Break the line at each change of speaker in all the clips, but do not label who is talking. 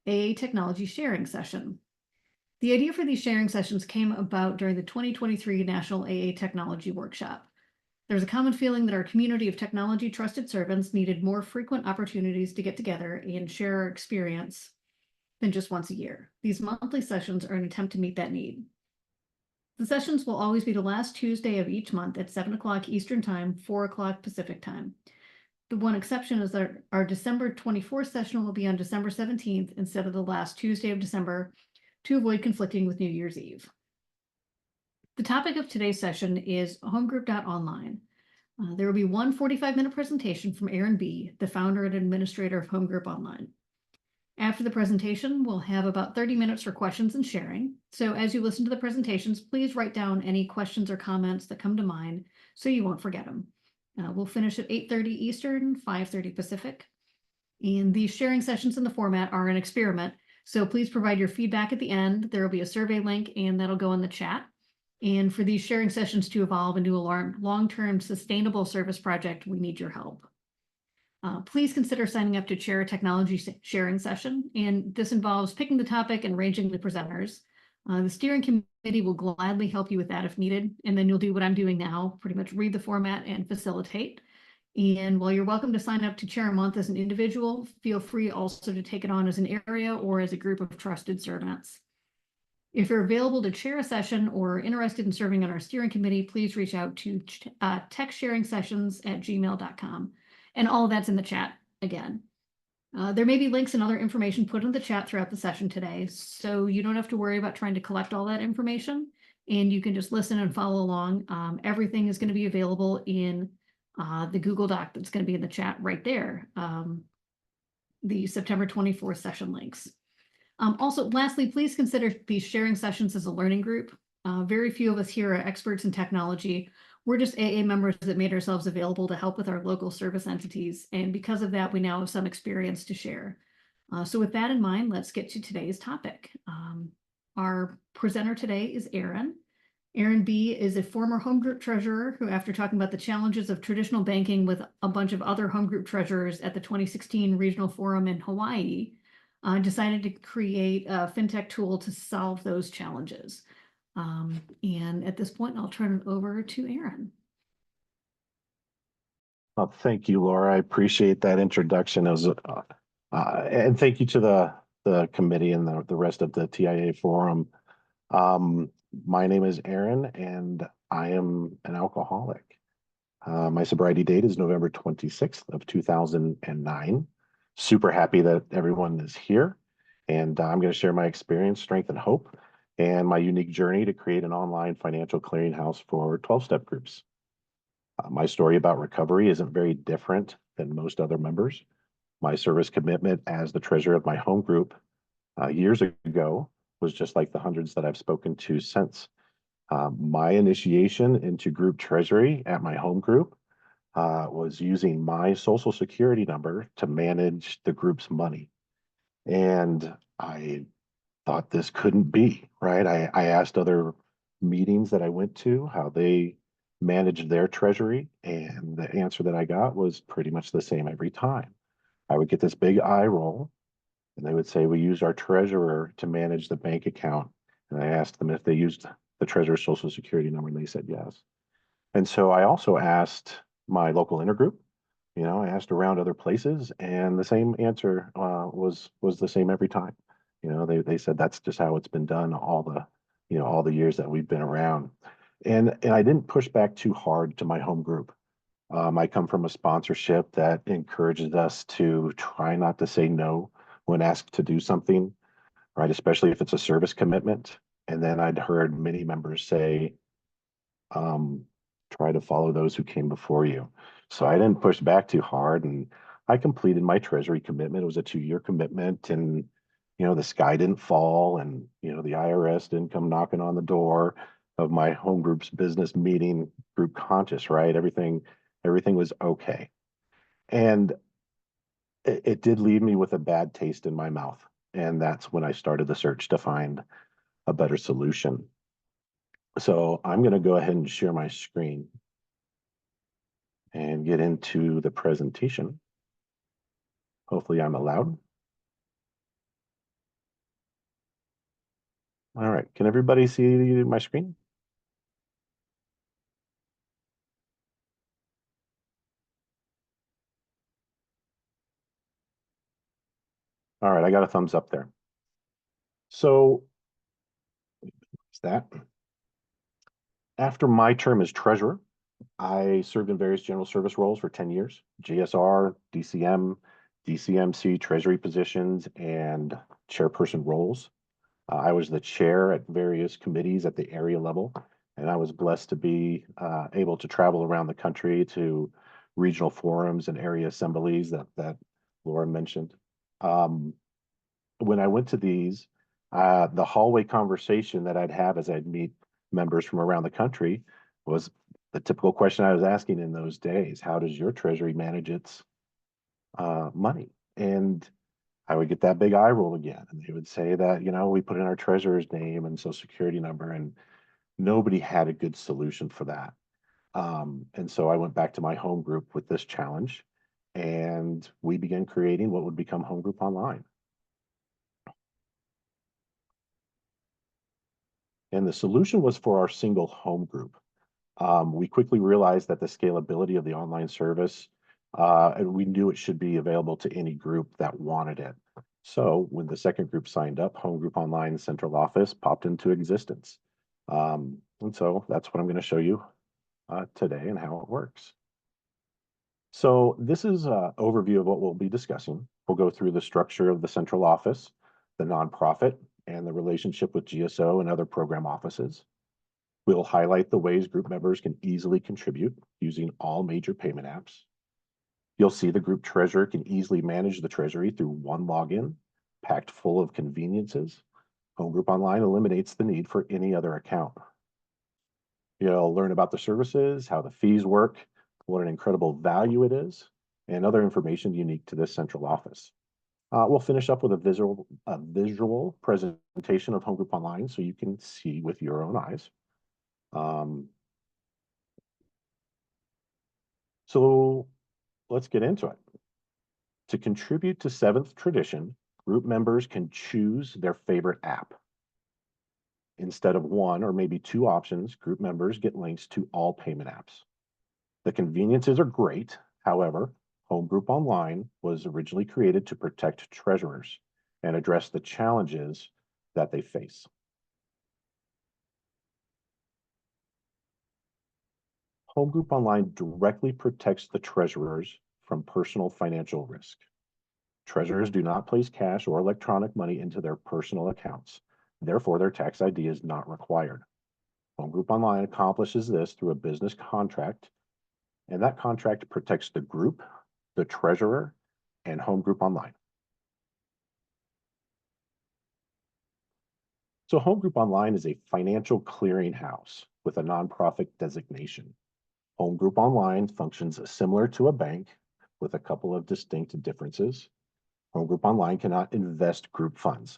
AA Technology Sharing Session. The idea for these sharing sessions came about during the 2023 National AA Technology Workshop. There's a common feeling that our community of technology trusted servants needed more frequent opportunities to get together and share our experience than just once a year. These monthly sessions are an attempt to meet that need. The sessions will always be the last Tuesday of each month at 7 o'clock Eastern Time, 4 o'clock Pacific Time. The one exception is that our December 24th session will be on December 17th instead of the last Tuesday of December to avoid conflicting with New Year's Eve. The topic of today's session is Homegroup.Online. There will be one 45-minute presentation from Aaron B., the founder and administrator of Homegroup.Online. After the presentation, we'll have about 30 minutes for questions and sharing. So as you listen to the presentations, please write down any questions or comments that come to mind so you won't forget them. We'll finish at 8:30 Eastern, 5:30 Pacific. And these sharing sessions in the format are an experiment, so please provide your feedback at the end. There will be a survey link, and that'll go in the chat. And for these sharing sessions to evolve into a long-term sustainable service project, we need your help. Please consider signing up to chair a technology sharing session, and this involves picking the topic and arranging the presenters. The steering committee will gladly help you with that if needed, and then you'll do what I'm doing now, pretty much read the format and facilitate. And while you're welcome to sign up to chair a month as an individual, feel free also to take it on as an area or as a group of trusted servants. If you're available to chair a session or interested in serving on our steering committee, please reach out to techsharingsessions@gmail.com. And all of that's in the chat again. There may be links and other information put in the chat throughout the session today, so you don't have to worry about trying to collect all that information, and you can just listen and follow along. Everything is going to be available in the Google Doc that's going to be in the chat right there, the September 24th session links. Also, lastly, please consider these sharing sessions as a learning group. Very few of us here are experts in technology. We're just AA members that made ourselves available to help with our local service entities. And because of that, we now have some experience to share. So with that in mind, let's get to today's topic. Our presenter today is Aaron. Aaron B. is a former home group treasurer who, after talking about the challenges of traditional banking with a bunch of other home group treasurers at the 2016 Regional Forum in Hawaii, decided to create a fintech tool to solve those challenges. And at this point, I'll turn it over to Aaron.
Well, thank you, Laura. I appreciate that introduction. And thank you to the committee and the rest of the TIA forum. My name is Aaron, and I am an alcoholic. My sobriety date is November 26th of 2009. Super happy that everyone is here, and I'm going to share my experience, strength, and hope, and my unique journey to create an online financial clearinghouse for 12-step groups. My story about recovery isn't very different than most other members. My service commitment as the treasurer of my home group years ago was just like the hundreds that I've spoken to since. My initiation into group treasury at my home group was using my social security number to manage the group's money. And I thought this couldn't be, right? I asked other meetings that I went to how they managed their treasury, and the answer that I got was pretty much the same every time. I would get this big eye roll, and they would say, we used our treasurer to manage the bank account. And I asked them if they used the treasurer's social security number, and they said yes. And so I also asked my local intergroup, I asked around other places, and the same answer was the same every time. They said that's just how it's been done all the years that we've been around. And I didn't push back too hard to my home group. I come from a sponsorship that encourages us to try not to say no when asked to do something, right? Especially if it's a service commitment. And then I'd heard many members say, try to follow those who came before you. So I didn't push back too hard, and I completed my treasury commitment. It was a 2-year commitment, and the sky didn't fall, and the IRS didn't come knocking on the door of my home group's business meeting group conscious, right? Everything was okay. And it did leave me with a bad taste in my mouth. And that's when I started the search to find a better solution. So I'm going to go ahead and share my screen and get into the presentation. Hopefully I'm allowed. All right, can everybody see my screen? All right, I got a thumbs up there. So is that after my term as treasurer, I served in various general service roles for 10 years, GSR, DCM, DCMC treasury positions, and chairperson roles. I was the chair at various committees at the area level, and I was blessed to be able to travel around the country to regional forums and area assemblies that Laura mentioned. Um, when I went to these, the hallway conversation that I'd have as I'd meet members from around the country was the typical question I was asking in those days: how does your treasury manage its money? And I would get that big eye roll again, and they would say that, we put in our treasurer's name and social security number, and nobody had a good solution for that. And so I went back to my home group with this challenge, and we began creating what would become Home Group Online. And the solution was for our single home group. We quickly realized that the scalability of the online service, and we knew it should be available to any group that wanted it. So when the second group signed up, Home Group Online Central Office popped into existence. And so that's what I'm going to show you today and how it works. So this is an overview of what we'll be discussing. We'll go through the structure of the central office, the nonprofit, and the relationship with GSO and other program offices. We'll highlight the ways group members can easily contribute using all major payment apps. You'll see the group treasurer can easily manage the treasury through one login, packed full of conveniences. Home Group Online eliminates the need for any other account. You'll learn about the services, how the fees work, what an incredible value it is, and other information unique to this central office. We'll finish up with a visual presentation of Home Group Online so you can see with your own eyes. So let's get into it. To contribute to Seventh Tradition, group members can choose their favorite app. Instead of one or maybe two options, group members get links to all payment apps. The conveniences are great. However, Home Group Online was originally created to protect treasurers and address the challenges that they face. Home Group Online directly protects the treasurers from personal financial risk. Treasurers do not place cash or electronic money into their personal accounts. Therefore, their tax ID is not required. Home Group Online accomplishes this through a business contract, and that contract protects the group, the treasurer, and Home Group Online. So Home Group Online is a financial clearinghouse with a nonprofit designation. Home Group Online functions similar to a bank with a couple of distinct differences. Home Group Online cannot invest group funds.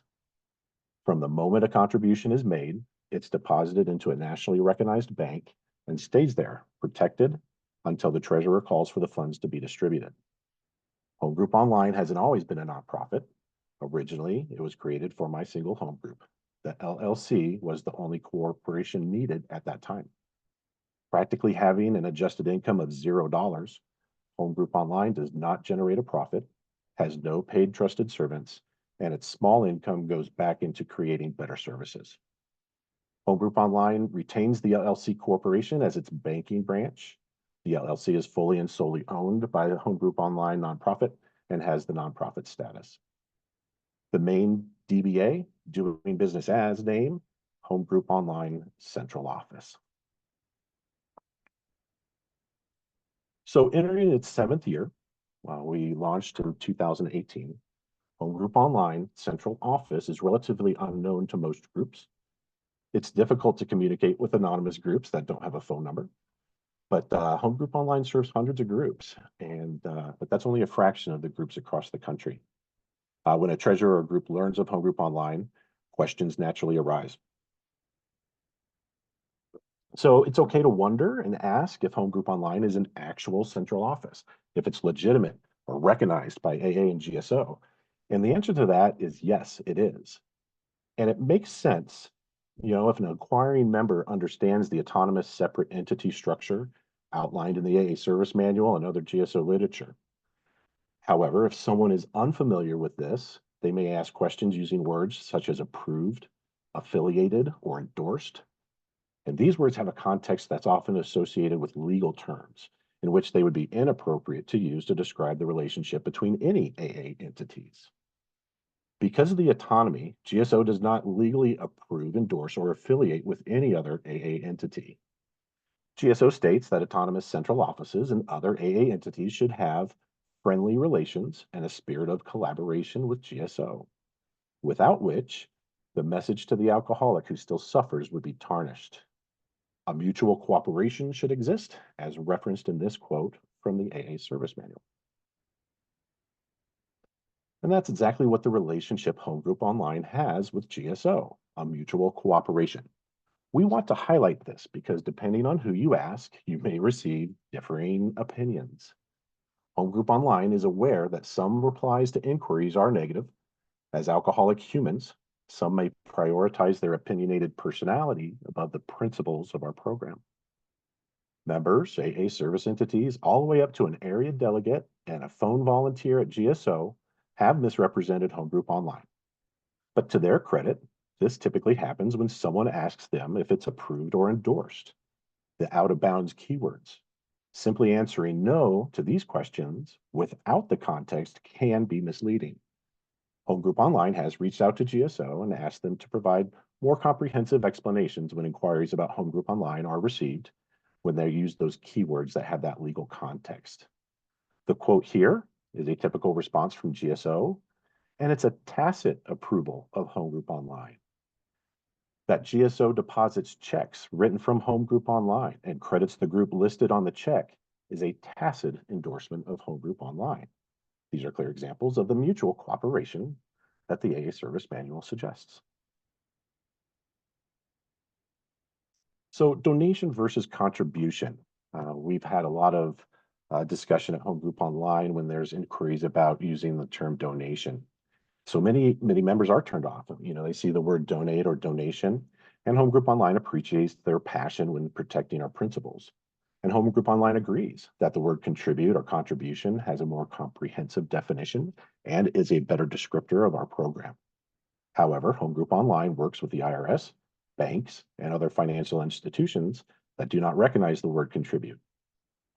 From the moment a contribution is made, it's deposited into a nationally recognized bank and stays there, protected until the treasurer calls for the funds to be distributed. Home Group Online hasn't always been a nonprofit. Originally, it was created for my single home group. The LLC was the only corporation needed at that time. Practically having an adjusted income of $0, Home Group Online does not generate a profit, has no paid trusted servants, and its small income goes back into creating better services. Home Group Online retains the LLC Corporation as its banking branch. The LLC is fully and solely owned by the Home Group Online nonprofit and has the nonprofit status. The main DBA, doing business as name, Home Group Online Central Office. So entering its 7th year, we launched in 2018. Home Group Online Central Office is relatively unknown to most groups. It's difficult to communicate with anonymous groups that don't have a phone number. But Home Group Online serves hundreds of groups, but that's only a fraction of the groups across the country. When a treasurer or group learns of Home Group Online, questions naturally arise. So it's okay to wonder and ask if Home Group Online is an actual central office, if it's legitimate or recognized by AA and GSO. And the answer to that is yes, it is. And it makes sense If an acquiring member understands the autonomous separate entity structure outlined in the AA service manual and other GSO literature. However, if someone is unfamiliar with this, they may ask questions using words such as approved, affiliated, or endorsed. And these words have a context that's often associated with legal terms, in which they would be inappropriate to use to describe the relationship between any AA entities. Because of the autonomy, GSO does not legally approve, endorse, or affiliate with any other AA entity. GSO states that autonomous central offices and other AA entities should have friendly relations and a spirit of collaboration with GSO, without which the message to the alcoholic who still suffers would be tarnished. A mutual cooperation should exist, as referenced in this quote from the AA Service Manual. And that's exactly what the relationship Homegroup.Online has with GSO, a mutual cooperation. We want to highlight this because depending on who you ask, you may receive differing opinions. Homegroup.Online is aware that some replies to inquiries are negative. As alcoholic humans, some may prioritize their opinionated personality above the principles of our program. Members, AA service entities, all the way up to an area delegate and a phone volunteer at GSO have misrepresented Homegroup.Online. But to their credit, this typically happens when someone asks them if it's approved or endorsed, the out of bounds keywords. Simply answering no to these questions without the context can be misleading. Homegroup.Online has reached out to GSO and asked them to provide more comprehensive explanations when inquiries about Homegroup.Online are received when they use those keywords that have that legal context. The quote here is a typical response from GSO, and it's a tacit approval of Homegroup.Online. That GSO deposits checks written from Homegroup.Online and credits the group listed on the check is a tacit endorsement of Homegroup.Online. These are clear examples of the mutual cooperation that the AA Service Manual suggests. So donation versus contribution. We've had a lot of discussion at Homegroup.Online when there's inquiries about using the term donation. So many members are turned off. They see the word donate or donation, and Homegroup.Online appreciates their passion when protecting our principles. And Homegroup.Online agrees that the word contribute or contribution has a more comprehensive definition and is a better descriptor of our program. However, Homegroup.Online works with the IRS, banks, and other financial institutions that do not recognize the word contribute.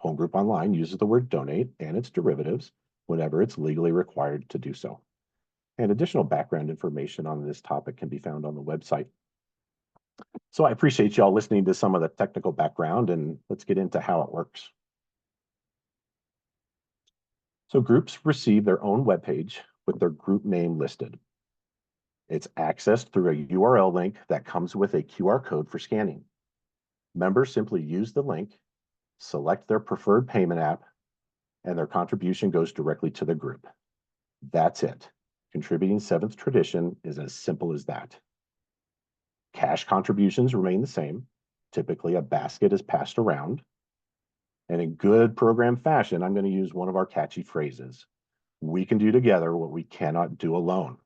Homegroup.Online uses the word donate and its derivatives whenever it's legally required to do so. And additional background information on this topic can be found on the website. So I appreciate y'all listening to some of the technical background, and let's get into how it works. So groups receive their own webpage with their group name listed. It's accessed through a URL link that comes with a QR code for scanning. Members simply use the link, select their preferred payment app, and their contribution goes directly to the group. That's it. Contributing Seventh Tradition is as simple as that. Cash contributions remain the same. Typically, a basket is passed around. And in good program fashion, I'm going to use one of our catchy phrases. We can do together what we cannot do alone.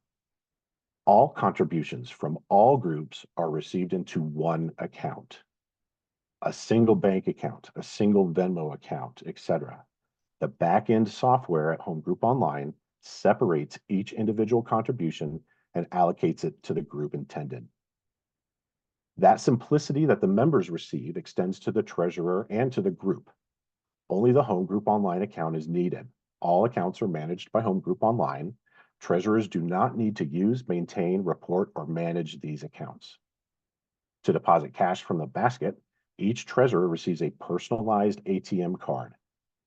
All contributions from all groups are received into one account. A single bank account, a single Venmo account, etc. The back-end software at Homegroup.Online separates each individual contribution and allocates it to the group intended. That simplicity that the members receive extends to the treasurer and to the group. Only the Homegroup.Online account is needed. All accounts are managed by Homegroup.Online. Treasurers do not need to use, maintain, report, or manage these accounts. To deposit cash from the basket, each treasurer receives a personalized ATM card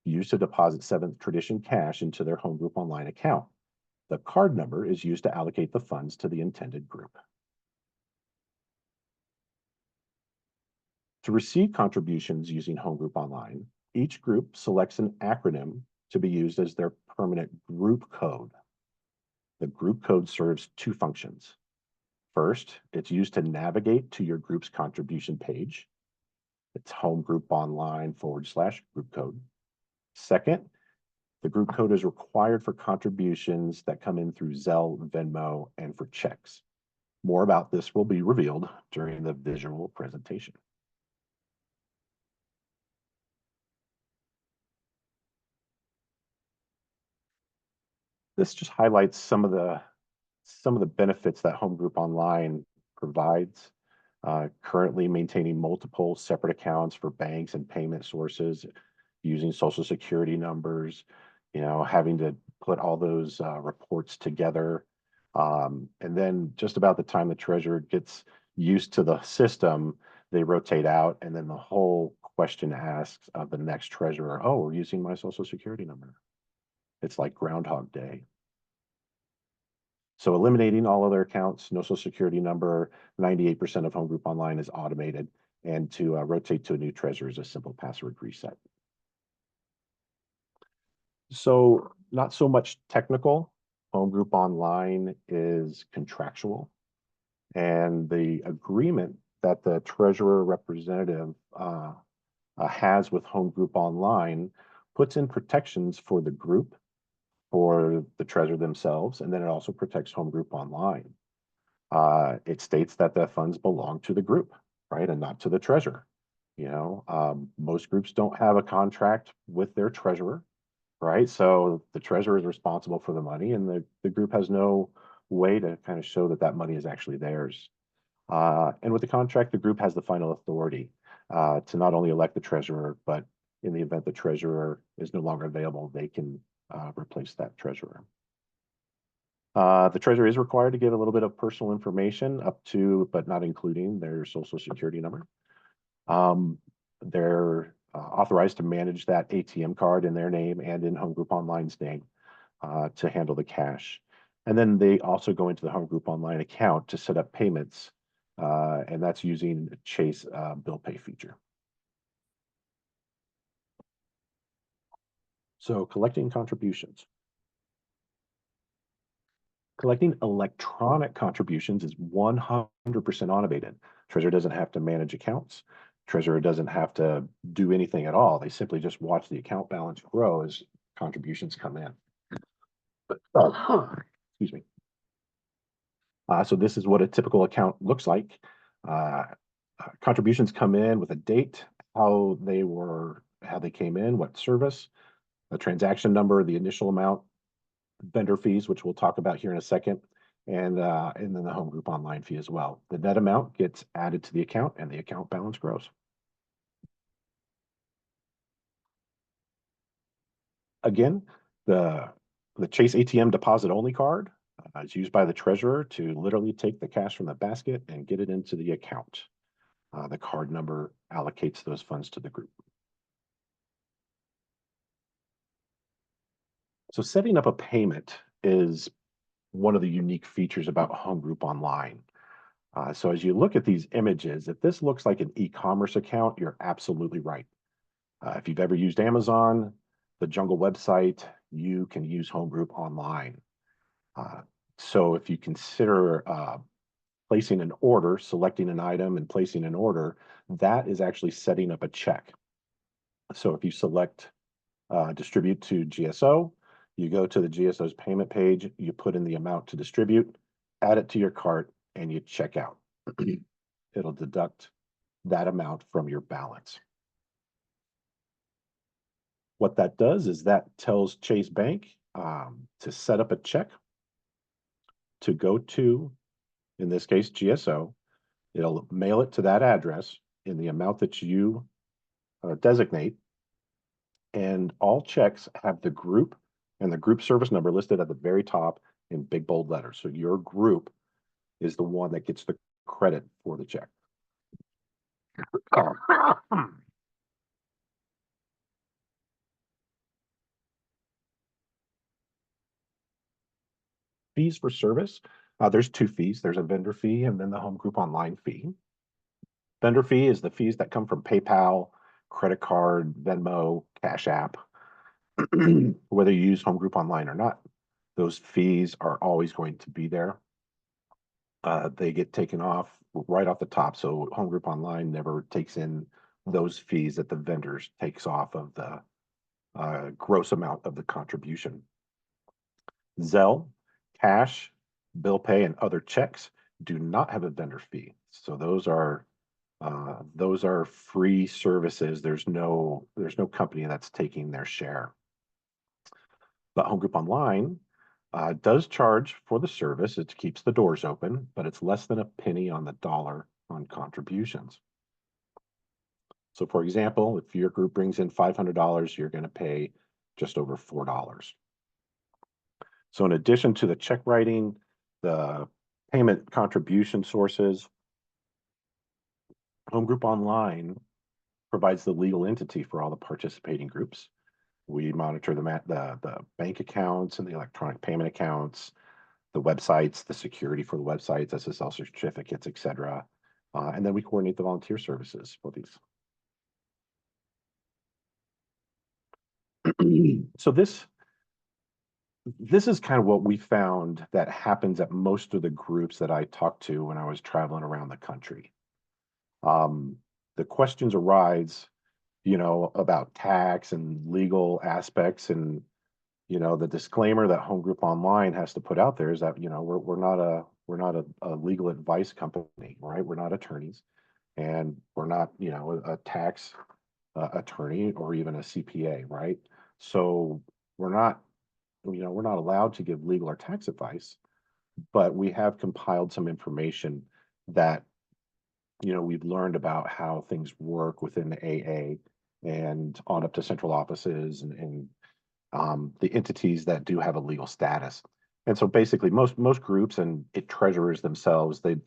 used to deposit Seventh Tradition cash into their Homegroup.Online account. The card number is used to allocate the funds to the intended group. To receive contributions using Homegroup.Online, each group selects an acronym to be used as their permanent group code. The group code serves two functions. First, it's used to navigate to your group's contribution page. It's Homegroup.Online/group code. Second, the group code is required for contributions that come in through Zelle, Venmo, and for checks. More about this will be revealed during the visual presentation. This just highlights some of the benefits that Homegroup.Online provides. Currently maintaining multiple separate accounts for banks and payment sources, using social security numbers, having to put all those reports together. And then just about the time the treasurer gets used to the system, they rotate out, and then the whole question asks of the next treasurer, oh, we're using my social security number. It's like Groundhog Day. So eliminating all other accounts, no social security number, 98% of Homegroup.Online is automated, and to rotate to a new treasurer is a simple password reset. So not so much technical. Homegroup.Online is contractual, and the agreement that the treasurer representative has with Homegroup.Online puts in protections for the group, for the treasurer themselves, and then it also protects Homegroup.Online. It states that the funds belong to the group, right, and not to the treasurer. Most groups don't have a contract with their treasurer, right? So the treasurer is responsible for the money, and the group has no way to kind of show that that money is actually theirs. And with the contract, the group has the final authority to not only elect the treasurer, but in the event the treasurer is no longer available, they can replace that treasurer. The treasurer is required to give a little bit of personal information up to, but not including, their social security number. They're authorized to manage that ATM card in their name and in Homegroup.Online's name to handle the cash. And then they also go into the Homegroup.Online account to set up payments, and that's using Chase bill pay feature. So collecting contributions. Collecting electronic contributions is 100% automated. Treasurer doesn't have to manage accounts. Treasurer doesn't have to do anything at all. They simply just watch the account balance grow as contributions come in. Excuse me. So this is what a typical account looks like. Contributions come in with a date, how they came in, what service, the transaction number, the initial amount, vendor fees, which we'll talk about here in a second, and then the Homegroup.Online fee as well. The net amount gets added to the account, and the account balance grows. Again, the Chase ATM deposit only card is used by the treasurer to literally take the cash from the basket and get it into the account. The card number allocates those funds to the group. So setting up a payment is one of the unique features about Homegroup.Online. So as you look at these images, if this looks like an e-commerce account, you're absolutely right. If you've ever used Amazon, the Jungle website, you can use Homegroup.Online. So if you consider placing an order, selecting an item and placing an order, that is actually setting up a check. So if you select distribute to GSO, you go to the GSO's payment page, you put in the amount to distribute, add it to your cart, and you check out. It'll deduct that amount from your balance. What that does is that tells Chase Bank to set up a check to go to, in this case, GSO. It'll mail it to that address in the amount that you designate. And all checks have the group and the group service number listed at the very top in big bold letters. So your group is the one that gets the credit for the check. Fees for service. There's two fees. There's a vendor fee and then the Homegroup.Online fee. Vendor fee is the fees that come from PayPal, credit card, Venmo, Cash App. Whether you use Homegroup.Online or not, those fees are always going to be there. They get taken off right off the top. So Homegroup.Online never takes in those fees that the vendors takes off of the gross amount of the contribution. Zelle, cash, bill pay, and other checks do not have a vendor fee. So those are free services. There's no company that's taking their share. But Homegroup.Online does charge for the service. It keeps the doors open, but it's less than a penny on the dollar on contributions. So for example, if your group brings in $500, you're going to pay just over $4. So in addition to the check writing, the payment contribution sources, Homegroup.Online provides the legal entity for all the participating groups. We monitor the bank accounts and the electronic payment accounts, the websites, the security for the websites, SSL certificates, etc. And then we coordinate the volunteer services for these. So this is kind of what we found that happens at most of the groups that I talked to when I was traveling around the country. The questions arise, about tax and legal aspects, and the disclaimer that Homegroup.Online has to put out there is that we're not a legal advice company, right? We're not attorneys, and we're not a tax attorney or even a CPA, right? So we're not allowed to give legal or tax advice, but we have compiled some information that we've learned about how things work within the AA and on up to central offices and the entities that do have a legal status. And so basically most groups and treasurers themselves, they're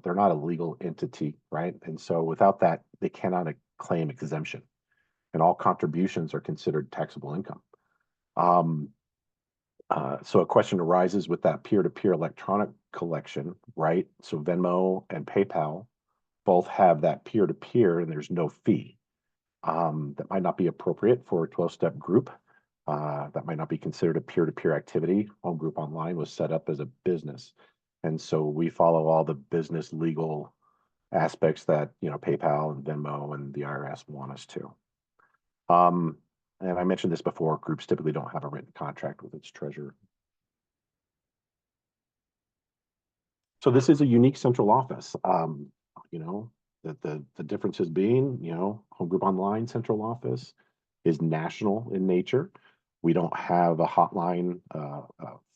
not a legal entity, right? And so without that, they cannot claim exemption, and all contributions are considered taxable income. So a question arises with that peer-to-peer electronic collection, right? So Venmo and PayPal both have that peer-to-peer, and there's no fee. That might not be appropriate for a 12-step group. That might not be considered a peer-to-peer activity. Homegroup.Online was set up as a business. And so we follow all the business legal aspects that, PayPal and Venmo and the IRS want us to. And I mentioned this before, groups typically don't have a written contract with its treasurer. So this is a unique central office. The differences being, Homegroup.Online central office is national in nature. We don't have a hotline,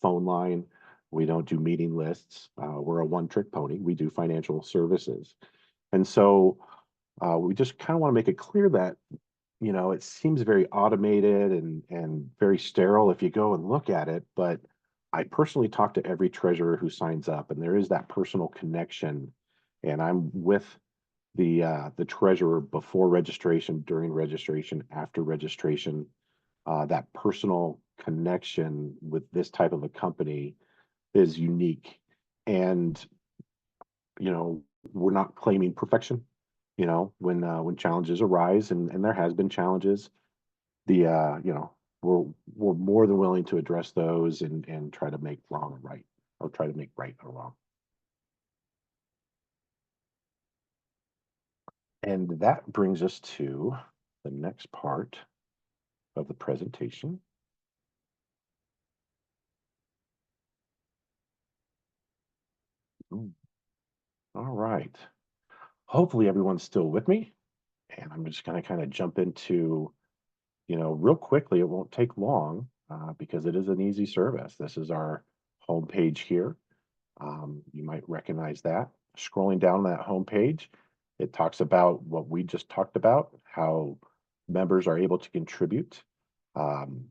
phone line. We don't do meeting lists. We're a one-trick pony. We do financial services. And so we just kind of want to make it clear that, it seems very automated and very sterile if you go and look at it, but I personally talk to every treasurer who signs up, and there is that personal connection. And I'm with the treasurer before registration, during registration, after registration. That personal connection with this type of a company is unique, and we're not claiming perfection. When challenges arise, and there has been challenges, the we're more than willing to address those and try to make wrong right, or try to make right or wrong. And that brings us to the next part of the presentation. All right. Hopefully everyone's still with me. And I'm just going to kind of jump into, real quickly. It won't take long because it is an easy service. This is our homepage here. You might recognize that. Scrolling down that homepage, it talks about what we just talked about, how members are able to contribute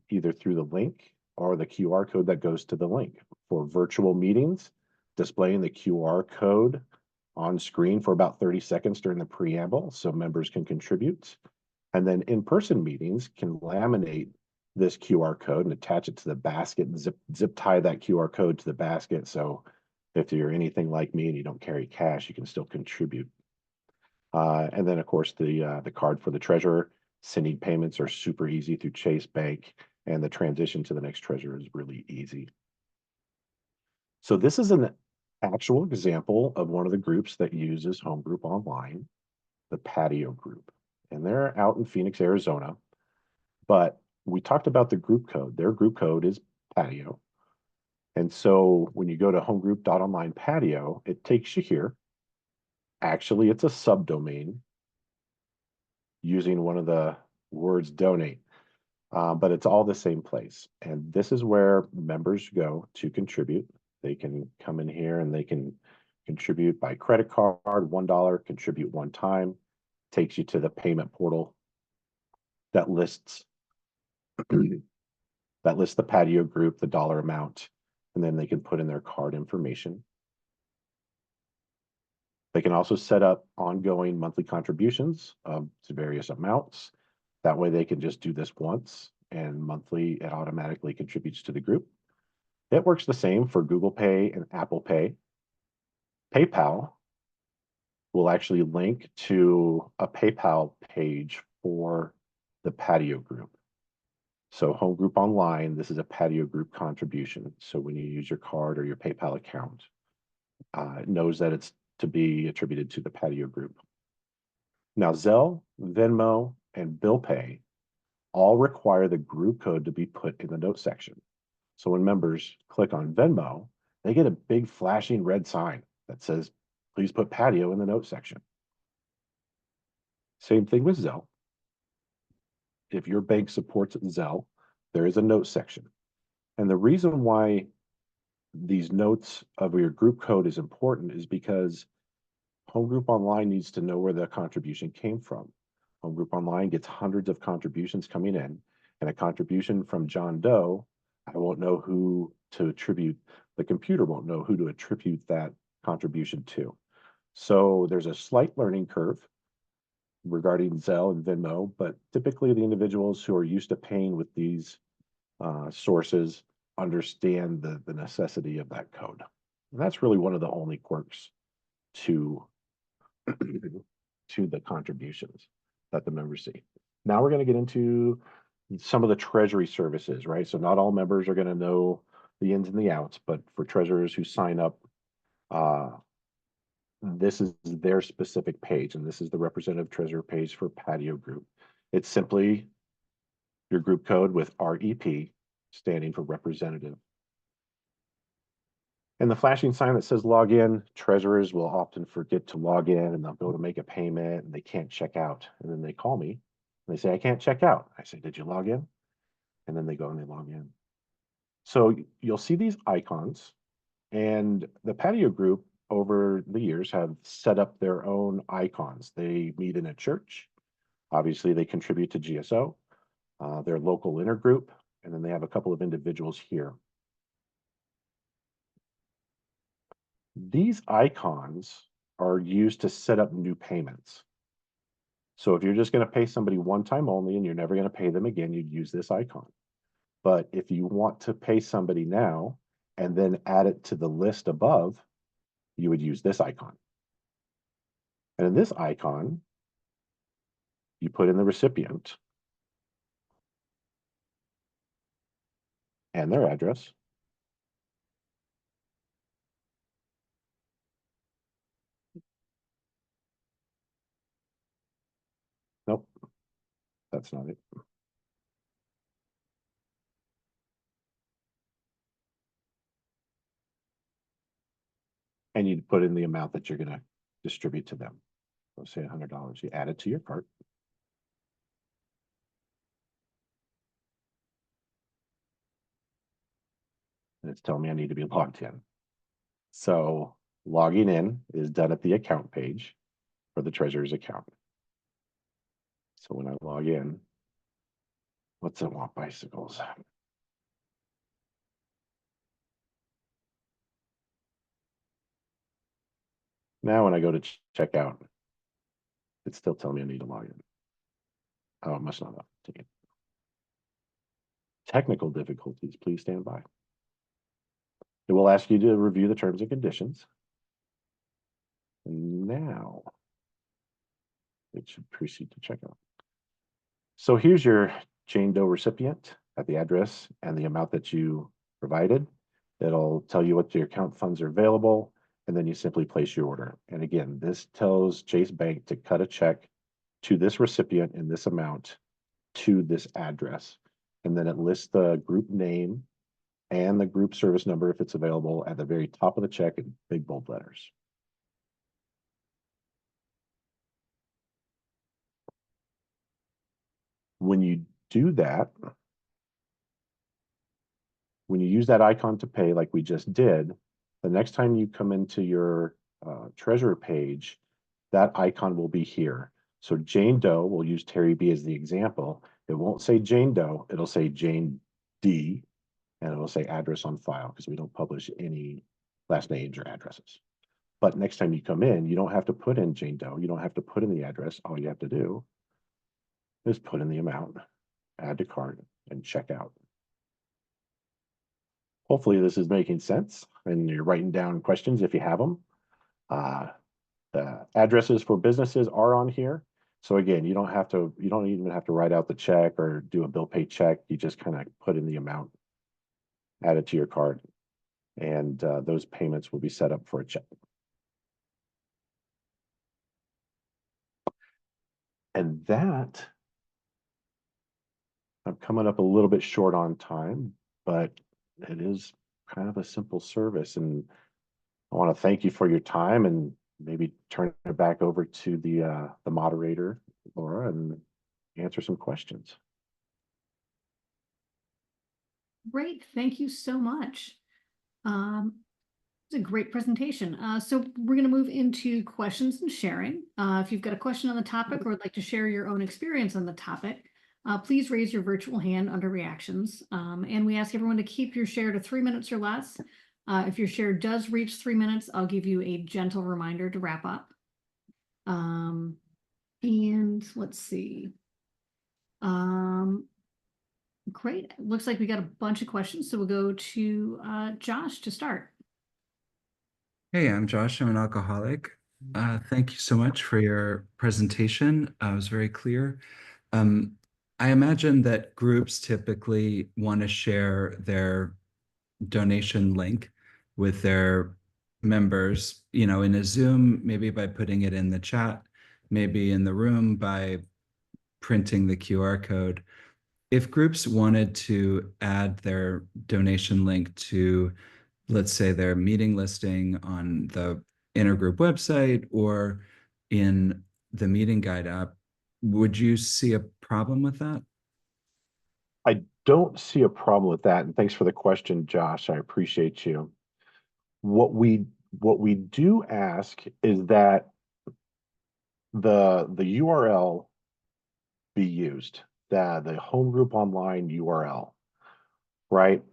either through the link or the QR code that goes to the link. For virtual meetings, displaying the QR code on screen for about 30 seconds during the preamble so members can contribute. And then in-person meetings can laminate this QR code and attach it to the basket and zip tie that QR code to the basket. So if you're anything like me and you don't carry cash, you can still contribute. And then, of course, the card for the treasurer. Sending payments are super easy through Chase Bank, and the transition to the next treasurer is really easy. So this is an actual example of one of the groups that uses Homegroup.Online, the Patio Group. And they're out in Phoenix, Arizona. But we talked about the group code. Their group code is Patio. And so when you go to Homegroup.Online patio, it takes you here. Actually, it's a subdomain using one of the words donate, but it's all the same place. And this is where members go to contribute. They can come in here and they can contribute by credit card, $1, contribute one time, takes you to the payment portal that lists the patio group, the dollar amount, and then they can put in their card information. They can also set up ongoing monthly contributions to various amounts. That way they can just do this once, and monthly it automatically contributes to the group. It works the same for Google Pay and Apple Pay. PayPal will actually link to a PayPal page for the patio group. So Homegroup.Online, this is a patio group contribution. So when you use your card or your PayPal account, it knows that it's to be attributed to the patio group. Now, Zelle, Venmo, and Bill Pay all require the group code to be put in the note section. So when members click on Venmo, they get a big flashing red sign that says, please put patio in the note section. Same thing with Zelle. If your bank supports Zelle, there is a note section. And the reason why these notes of your group code is important is because Homegroup.Online needs to know where the contribution came from. Homegroup.Online gets hundreds of contributions coming in, and a contribution from John Doe, I won't know who to attribute, the computer won't know who to attribute that contribution to. So there's a slight learning curve regarding Zelle and Venmo, but typically the individuals who are used to paying with these sources understand the necessity of that code. And that's really one of the only quirks to to the contributions that the members see. Now we're going to get into some of the treasury services, right? So not all members are going to know the ins and the outs, but for treasurers who sign up, this is their specific page, and this is the representative treasurer page for patio group. It's simply your group code with REP standing for representative. And the flashing sign that says log in, treasurers will often forget to log in and they'll go to make a payment and they can't check out. And then they call me and they say, I can't check out. I say, did you log in? And then they go and they log in. So you'll see these icons, and the patio group over the years have set up their own icons. They meet in a church. Obviously, they contribute to GSO, their local intergroup, and then they have a couple of individuals here. These icons are used to set up new payments. So if you're just going to pay somebody one time only and you're never going to pay them again, you'd use this icon. But if you want to pay somebody now and then add it to the list above, you would use this icon. And in this icon, you put in the recipient and their address. Nope, that's not it. And you put in the amount that you're going to distribute to them. So say $100, you add it to your cart. And it's telling me I need to be logged in. So logging in is done at the account page for the treasurer's account. So when I log in, what's it want? Bicycles. Now when I go to check out, it's still telling me I need to log in. Oh, it must not have taken. Technical difficulties, please stand by. It will ask you to review the terms and conditions. And now it should proceed to checkout. So here's your Jane Doe recipient at the address and the amount that you provided. It'll tell you what your account funds are available, and then you simply place your order. And again, this tells Chase Bank to cut a check to this recipient in this amount to this address. And then it lists the group name and the group service number if it's available at the very top of the check in big bold letters. When you do that, when you use that icon to pay like we just did, the next time you come into your treasurer page, that icon will be here. So Jane Doe, we'll use Terry B as the example. It won't say Jane Doe, it'll say Jane D, and it'll say address on file because we don't publish any last names or addresses. But next time you come in, you don't have to put in Jane Doe. You don't have to put in the address. All you have to do is put in the amount, add to cart, and check out. Hopefully this is making sense and you're writing down questions if you have them. The addresses for businesses are on here. So again, you don't even have to write out the check or do a bill pay check. You just kind of put in the amount, add it to your card, and those payments will be set up for a check. And that, I'm coming up a little bit short on time, but it is kind of a simple service. And I want to thank you for your time and maybe turn it back over to the moderator, Laura, and answer some questions.
Great, thank you so much. It's a great presentation. So we're going to move into questions and sharing. If you've got a question on the topic or would like to share your own experience on the topic, please raise your virtual hand under reactions. And we ask everyone to keep your share to 3 minutes or less. If your share does reach 3 minutes, I'll give you a gentle reminder to wrap up. And let's see. Great. Looks like we got a bunch of questions. So we'll go to Josh to start.
Hey, I'm Josh. I'm an alcoholic. Thank you so much for your presentation. It was very clear. I imagine that groups typically want to share their donation link with their members, in a Zoom, maybe by putting it in the chat, maybe in the room by printing the QR code. If groups wanted to add their donation link to, let's say, their meeting listing on the intergroup website or in the meeting guide app, would you see a problem with that?
I don't see a problem with that. And thanks for the question, Josh. I appreciate you. What we do ask is that the URL be used, the Homegroup.Online URL, right?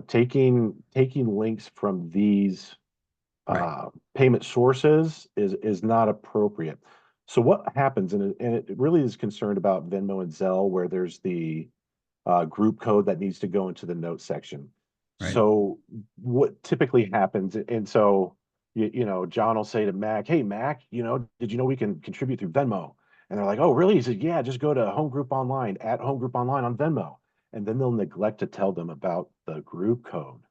Taking links from these payment sources is not appropriate. So what happens, and it really is concerned about Venmo and Zelle, where there's the group code that needs to go into the notes section.
Right.
So what typically happens, and so John will say to Mac, "Hey Mac, did you know we can contribute through Venmo?" And they're like, "Oh, really?" He said, "Yeah, just go to Homegroup.Online at Homegroup.Online on Venmo." And then they'll neglect to tell them about the group code.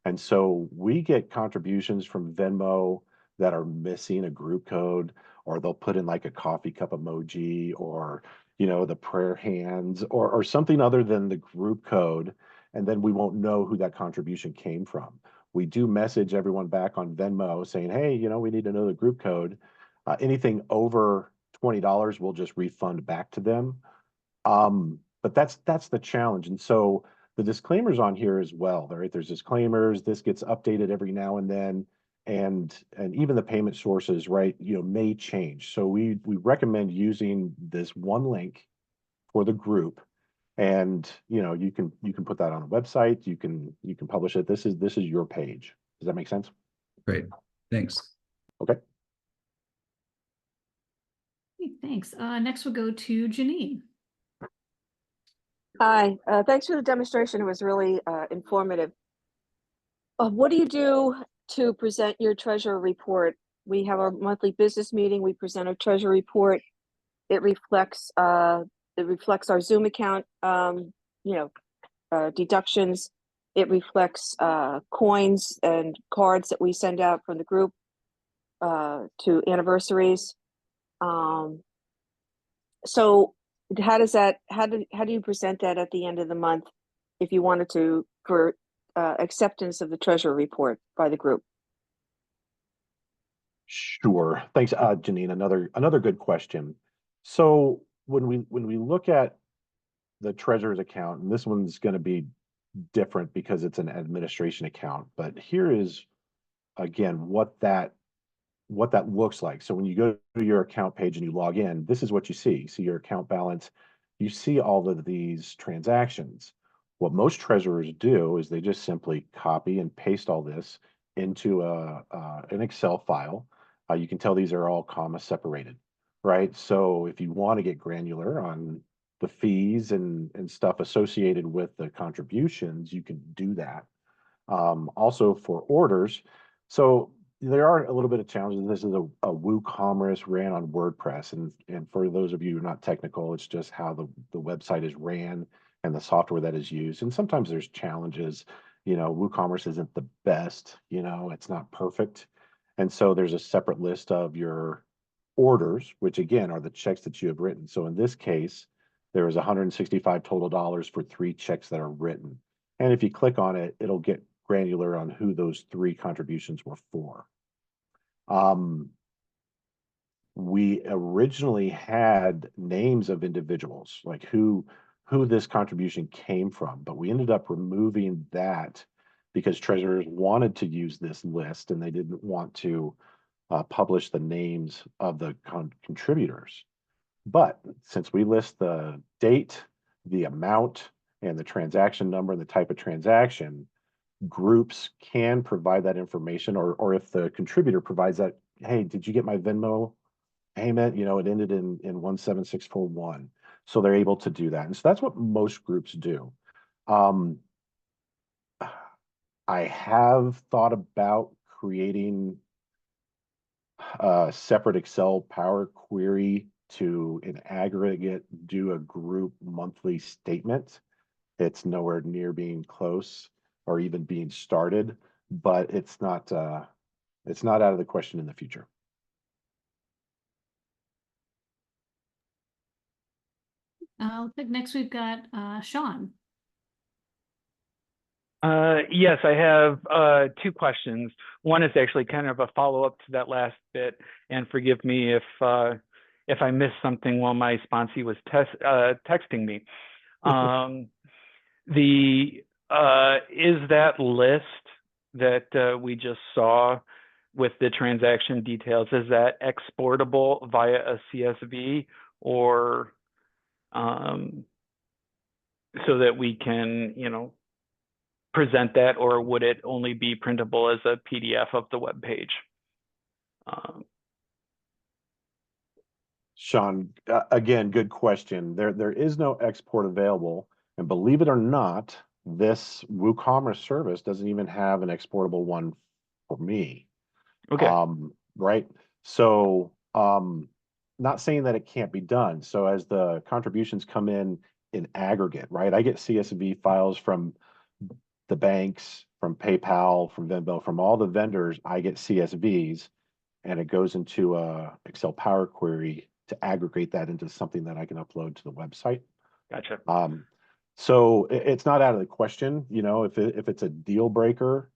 And so we get contributions from Venmo that are missing a group code, or they'll put in like a coffee cup emoji or, the prayer hands or something other than the group code. And then we won't know who that contribution came from. We do message everyone back on Venmo saying, "Hey, we need to know the group code." Anything over $20, we'll just refund back to them. But that's the challenge. And so the disclaimers on here as well, right? There's disclaimers. This gets updated every now and then, and even the payment sources, right? May change. So we recommend using this one link for the group, and you can put that on a website. You can publish it. This is your page. Does that make sense?
Great. Thanks.
Okay.
Hey, thanks. Next we'll go to Janine.
Hi, thanks for the demonstration. It was really informative. What do you do to present your treasurer report? We have our monthly business meeting. We present our treasurer report. It reflects our Zoom account, deductions. It reflects coins and cards that we send out from the group to anniversaries. So how do you present that at the end of the month if you wanted to, for acceptance of the treasurer report by the group?
Sure. Thanks, Janine. Another good question. So when we look at the treasurer's account, and this one's going to be different because it's an administration account, but here is again what that looks like. So when you go to your account page and you log in, this is what you see. You see your account balance. You see all of these transactions. What most treasurers do is they just simply copy and paste all this into an Excel file. You can tell these are all comma separated, right? So if you want to get granular on the fees and stuff associated with the contributions, you can do that. Also for orders, so there are a little bit of challenges. This is a WooCommerce ran on WordPress, and for those of you who are not technical, it's just how the website is ran and the software that is used. And sometimes there's challenges. WooCommerce isn't the best. It's not perfect, and so there's a separate list of your orders, which again are the checks that you have written. So in this case, there is $165 total for 3 checks that are written. And if you click on it, it'll get granular on who those 3 contributions were for. We originally had names of individuals, like who this contribution came from, but we ended up removing that because treasurers wanted to use this list and they didn't want to publish the names of the contributors. But since we list the date, the amount, and the transaction number and the type of transaction, groups can provide that information, or if the contributor provides that, hey, did you get my Venmo payment? It ended in 17641. So they're able to do that. And so that's what most groups do. I have thought about creating a separate Excel Power Query to, in aggregate, do a group monthly statement. It's nowhere near being close or even being started, but it's not out of the question in the future.
I think next we've got Sean.
Yes, I have 2 questions. One is actually kind of a follow-up to that last bit, and forgive me if I missed something while my sponsee was texting me. Is that list that we just saw with the transaction details, is that exportable via a CSV, or so that we can, present that, or would it only be printable as a PDF of the web page?
Sean, again, good question. There is no export available, and believe it or not, this WooCommerce service doesn't even have an exportable one for me.
Okay.
Right. So, not saying that it can't be done. So as the contributions come in aggregate, right? I get CSV files from the banks, from PayPal, from Venmo, from all the vendors. I get CSVs, and it goes into a Excel Power Query to aggregate that into something that I can upload to the website.
Gotcha.
So it's not out of the question, if it's a deal breaker,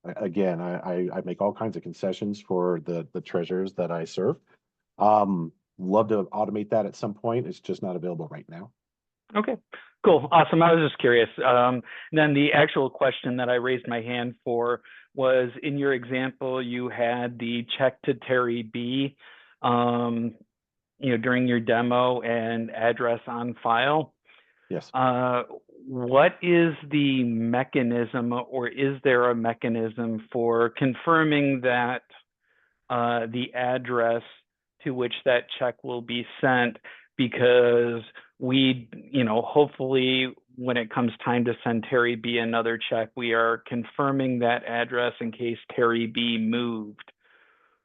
again, I make all kinds of concessions for the treasurers that I serve. Love to automate that at some point. It's just not available right now.
Okay, cool, awesome. I was just curious. Then the actual question that I raised my hand for was, in your example, you had the check to Terry B, during your demo, and address on file.
Yes.
What is the mechanism, or is there a mechanism for confirming that the address to which that check will be sent? Because we, hopefully when it comes time to send Terry B another check, we are confirming that address in case Terry B moved.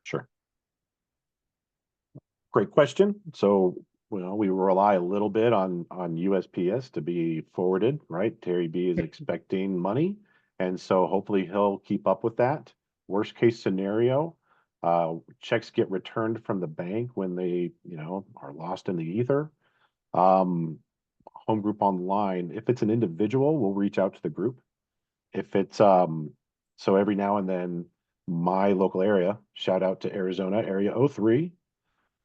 Sure. Great question. So, we rely a little bit on USPS to be forwarded, right? Terry B is expecting money, and so hopefully he'll keep up with that. Worst case scenario, checks get returned from the bank when they, are lost in the ether. Homegroup.Online, if it's an individual, we'll reach out to the group. if it's so every now and then my local area, shout out to Arizona area 03,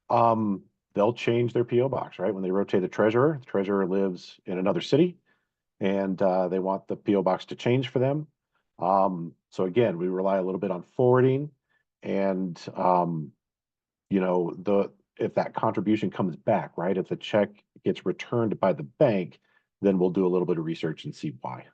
they'll change their PO box, right? When they rotate the treasurer lives in another city, and they want the PO box to change for them. So again, we rely a little bit on forwarding, and you know, if that contribution comes back, right? If the check gets returned by the bank, then we'll do a little bit of research and see why.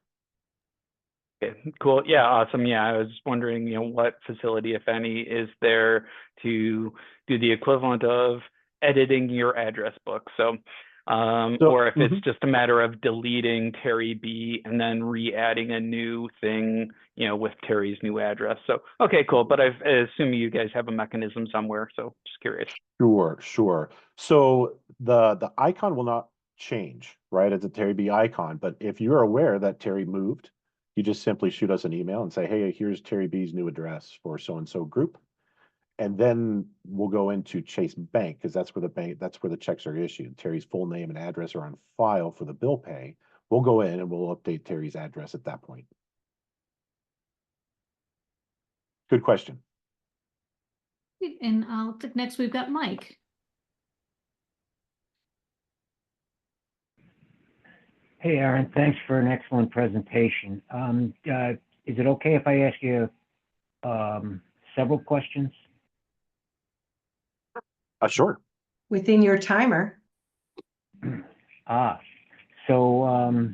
Okay, cool. Yeah, awesome. Yeah, I was wondering, what facility, if any, is there to do the equivalent of editing your address book? So, or if it's just a matter of deleting Terry B and then re-adding a new thing, with Terry's new address. So, okay, cool. But I assume you guys have a mechanism somewhere. So, just curious.
Sure. So the icon will not change, right? It's a Terry B icon, but if you're aware that Terry moved, you just simply shoot us an email and say, hey, here's Terry B's new address for so-and-so group. And then we'll go into Chase Bank, because that's where the checks are issued. Terry's full name and address are on file for the bill pay. We'll go in and we'll update Terry's address at that point. Good question.
And next we've got Mike.
Hey, Aaron, thanks for an excellent presentation. Is it okay if I ask you several questions?
Sure.
Within your timer.
So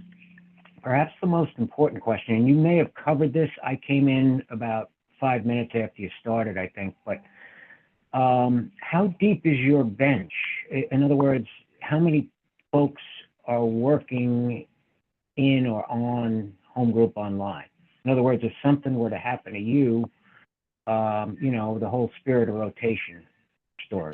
perhaps the most important question, and you may have covered this, I came in about 5 minutes after you started, I think, but how deep is your bench? In other words, how many folks are working in or on Home Group Online? In other words, if something were to happen to you, the whole spirit of rotation story.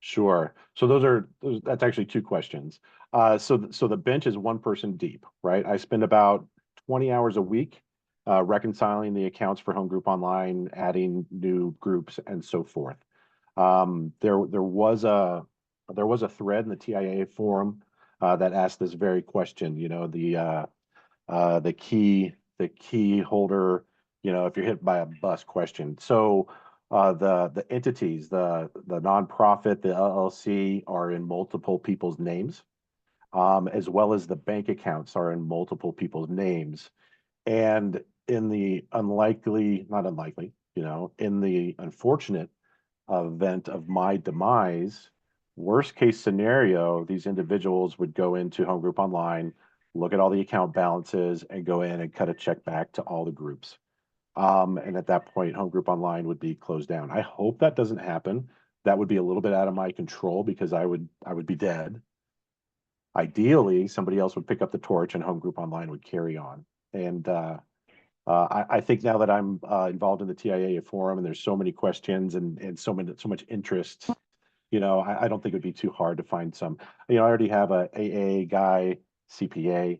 Sure. So that's actually two questions. So the bench is one person deep, right? I spend about 20 hours a week reconciling the accounts for Home Group Online, adding new groups, and so forth. There was a thread in the TIA forum that asked this very question. The key holder. If you're hit by a bus question. So the entities, the nonprofit, the LLC are in multiple people's names, as well as the bank accounts are in multiple people's names. And in the in the unfortunate event of my demise, worst case scenario, these individuals would go into Home Group Online, look at all the account balances, and go in and cut a check back to all the groups. And at that point, Home Group Online would be closed down. I hope that doesn't happen. That would be a little bit out of my control because I would be dead. Ideally, somebody else would pick up the torch and Home Group Online would carry on. And I think now that I'm involved in the TIA forum and there's so many questions and so much interest, I don't think it'd be too hard to find some. I already have a AA guy, CPA,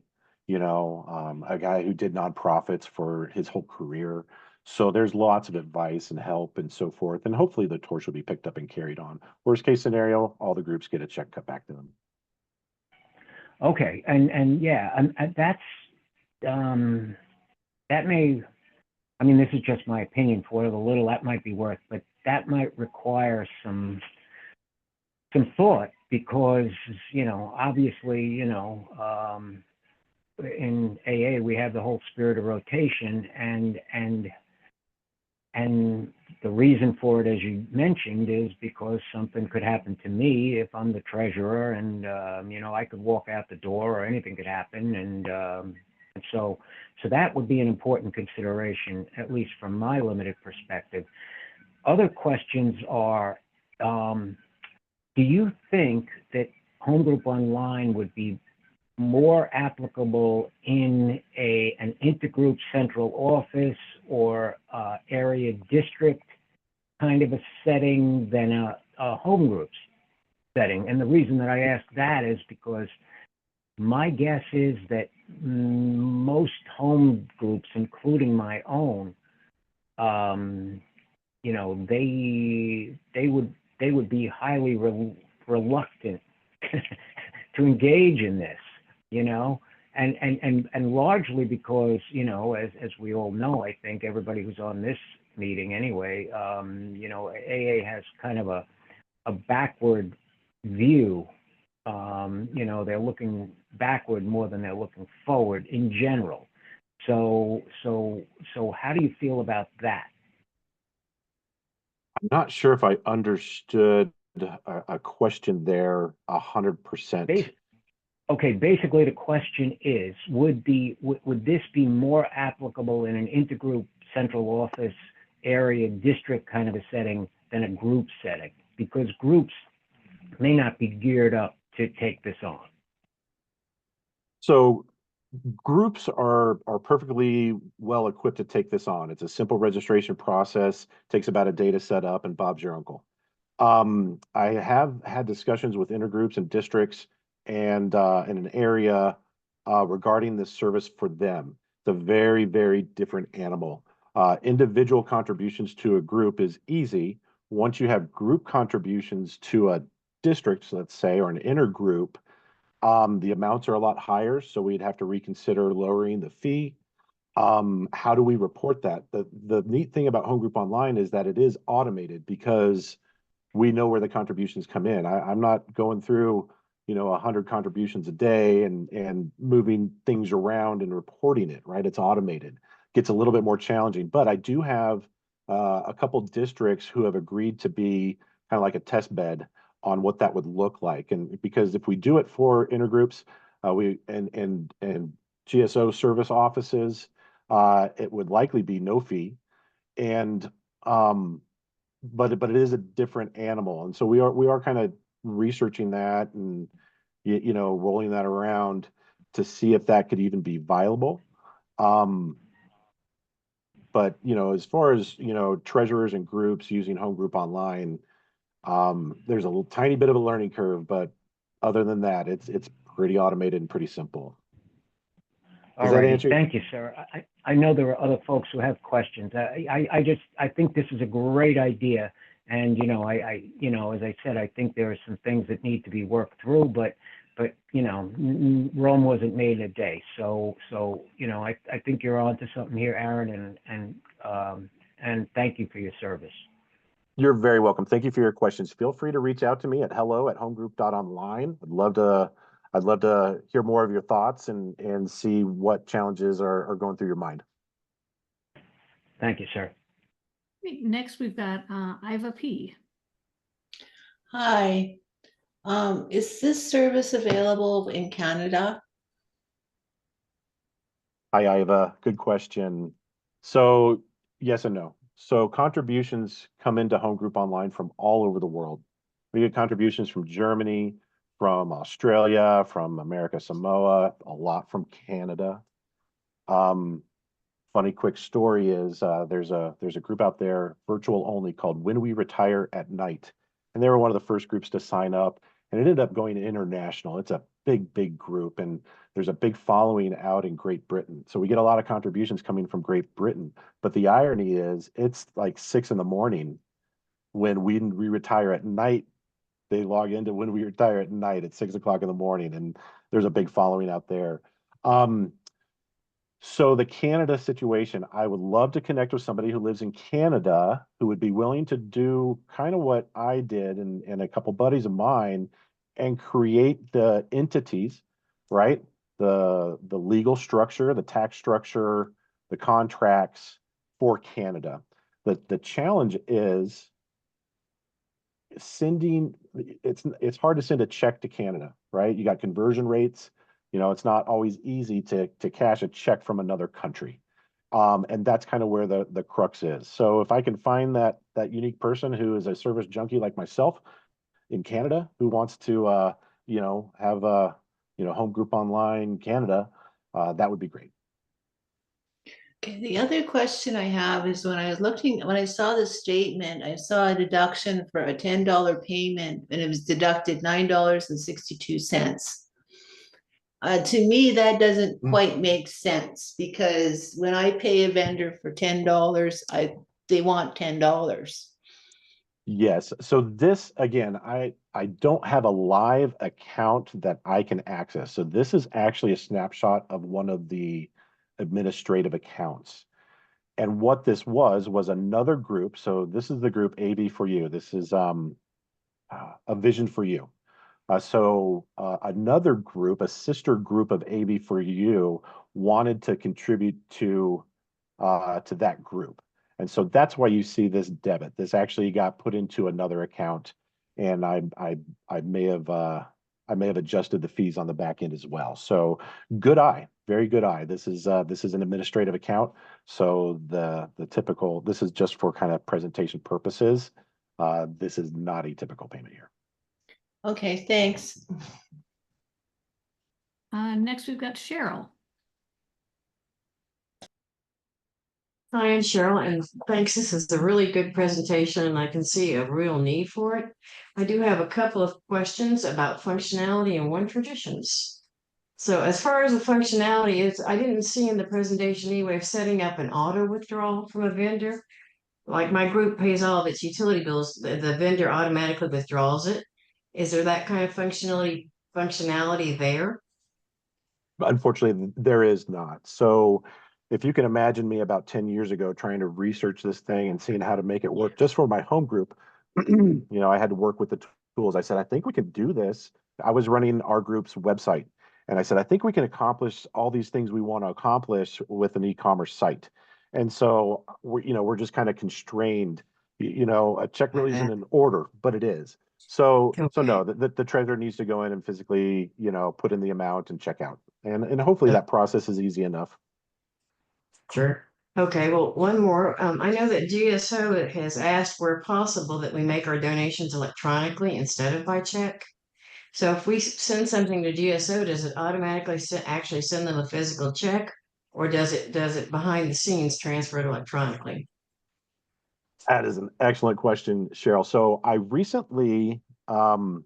a guy who did nonprofits for his whole career. So there's lots of advice and help and so forth. And hopefully the torch will be picked up and carried on. Worst case scenario, all the groups get a check cut back to them.
Okay, and yeah, and that's that may, I mean, this is just my opinion for whatever little that might be worth, but that might require some thought because, obviously, in AA we have the whole spirit of rotation and the reason for it, as you mentioned, is because something could happen to me if I'm the treasurer and, I could walk out the door or anything could happen. And so that would be an important consideration, at least from my limited perspective. Other questions are, do you think that Home Group Online would be more applicable in an intergroup central office or area district kind of a setting than a home groups setting? And the reason that I ask that is because my guess is that most home groups, including my own, they would be highly reluctant to engage in this, and largely because, you know, as we all know, I think everybody who's on this meeting anyway, you know, AA has kind of a backward view. You know, they're looking backward more than they're looking forward in general. So how do you feel about that?
I'm not sure if I understood a question there 100%.
Okay, basically the question is, would this be more applicable in an intergroup central office area district kind of a setting than a group setting? Because groups may not be geared up to take this on.
So groups are perfectly well equipped to take this on. It's a simple registration process, takes about a day to set up, and Bob's your uncle. I have had discussions with intergroups and districts and in an area regarding this service for them. It's a very, very different animal. Individual contributions to a group is easy. Once you have group contributions to a district, let's say, or an intergroup, the amounts are a lot higher, so we'd have to reconsider lowering the fee. How do we report that? The neat thing about Homegroup.Online is that it is automated because we know where the contributions come in. I'm not going through, you know, 100 contributions a day and moving things around and reporting it, right? It's automated. Gets a little bit more challenging, but I do have a couple districts who have agreed to be kind of like a test bed on what that would look like. And because if we do it for intergroups, and GSO service offices, it would likely be no fee. And but it is a different animal, and so we are kind of researching that and you know, rolling that around to see if that could even be viable. But you know, as far as, you know, treasurers and groups using Homegroup.Online, there's a little tiny bit of a learning curve, but other than that, it's pretty automated and pretty simple.
All right, thank you, sir. I know there are other folks who have questions. I think this is a great idea, and you know, you know, as I said, I think there are some things that need to be worked through, but you know, Rome wasn't made in a day. So you know, I think you're onto something here, Aaron, and thank you for your service.
You're very welcome. Thank you for your questions. Feel free to reach out to me at hello@homegroup.online. I'd love to hear more of your thoughts and see what challenges are going through your mind.
Thank you, sir.
Next, we've got Iva P.
Hi. Is this service available in Canada?
Hi, Iva. Good question. So yes and no. So contributions come into Homegroup.Online from all over the world. We get contributions from Germany, from Australia, from America Samoa, a lot from Canada. Funny quick story is there's a group out there, virtual only, called When We Retire at Night. And they were one of the first groups to sign up, and it ended up going international. It's a big group, and there's a big following out in Great Britain. So we get a lot of contributions coming from Great Britain. But the irony is it's like 6 in the morning when we retire at night. They log into When We Retire at Night at 6 o'clock in the morning, and there's a big following out there. So the Canada situation, I would love to connect with somebody who lives in Canada who would be willing to do kind of what I did and a couple buddies of mine and create the entities, right? The legal structure, the tax structure, the contracts for Canada. The challenge is sending, it's hard to send a check to Canada, right? You got conversion rates. You know, it's not always easy to cash a check from another country. And that's kind of where the crux is. So if I can find that unique person who is a service junkie like myself in Canada who wants to you know, have a, you know, Homegroup.Online Canada, that would be great.
Okay, the other question I have is when I saw the statement, I saw a deduction for a $10 payment and it was deducted $9.62. To me, that doesn't quite make sense because when I pay a vendor for $10, they want $10.
Yes. So this, again, I don't have a live account that I can access. So this is actually a snapshot of one of the administrative accounts. And what this was another group. So this is the group AV for You. This is a vision for you. Another group, a sister group of AV for You, wanted to contribute to that group. And so that's why you see this debit. This actually got put into another account, and I may have adjusted the fees on the back end as well. So good eye, very good eye. This is an administrative account. So the typical, this is just for kind of presentation purposes. This is not a typical payment here.
Okay, thanks.
Next, we've got Cheryl.
Hi, I'm Cheryl, and thanks. This is a really good presentation, and I can see a real need for it. I do have a couple of questions about functionality and one traditions. So as far as the functionality is, I didn't see in the presentation any way of setting up an auto withdrawal from a vendor. Like my group pays all of its utility bills, the vendor automatically withdraws it. Is there that kind of functionality there?
Unfortunately, there is not. So if you can imagine me about 10 years ago trying to research this thing and seeing how to make it work just for my home group, I had to work with the tools. I said, I think we can do this. I was running our group's website, and I said, I think we can accomplish all these things we want to accomplish with an e-commerce site. And so we're just kind of constrained. A check really isn't an order, but it is. So no, the treasurer needs to go in and physically, put in the amount and check out. And hopefully that process is easy enough.
Sure. Okay, well, one more. I know that GSO has asked where possible that we make our donations electronically instead of by check. So if we send something to GSO, does it automatically actually send them a physical check, or does it behind the scenes transfer it electronically?
That is an excellent question, Cheryl. So I recently there's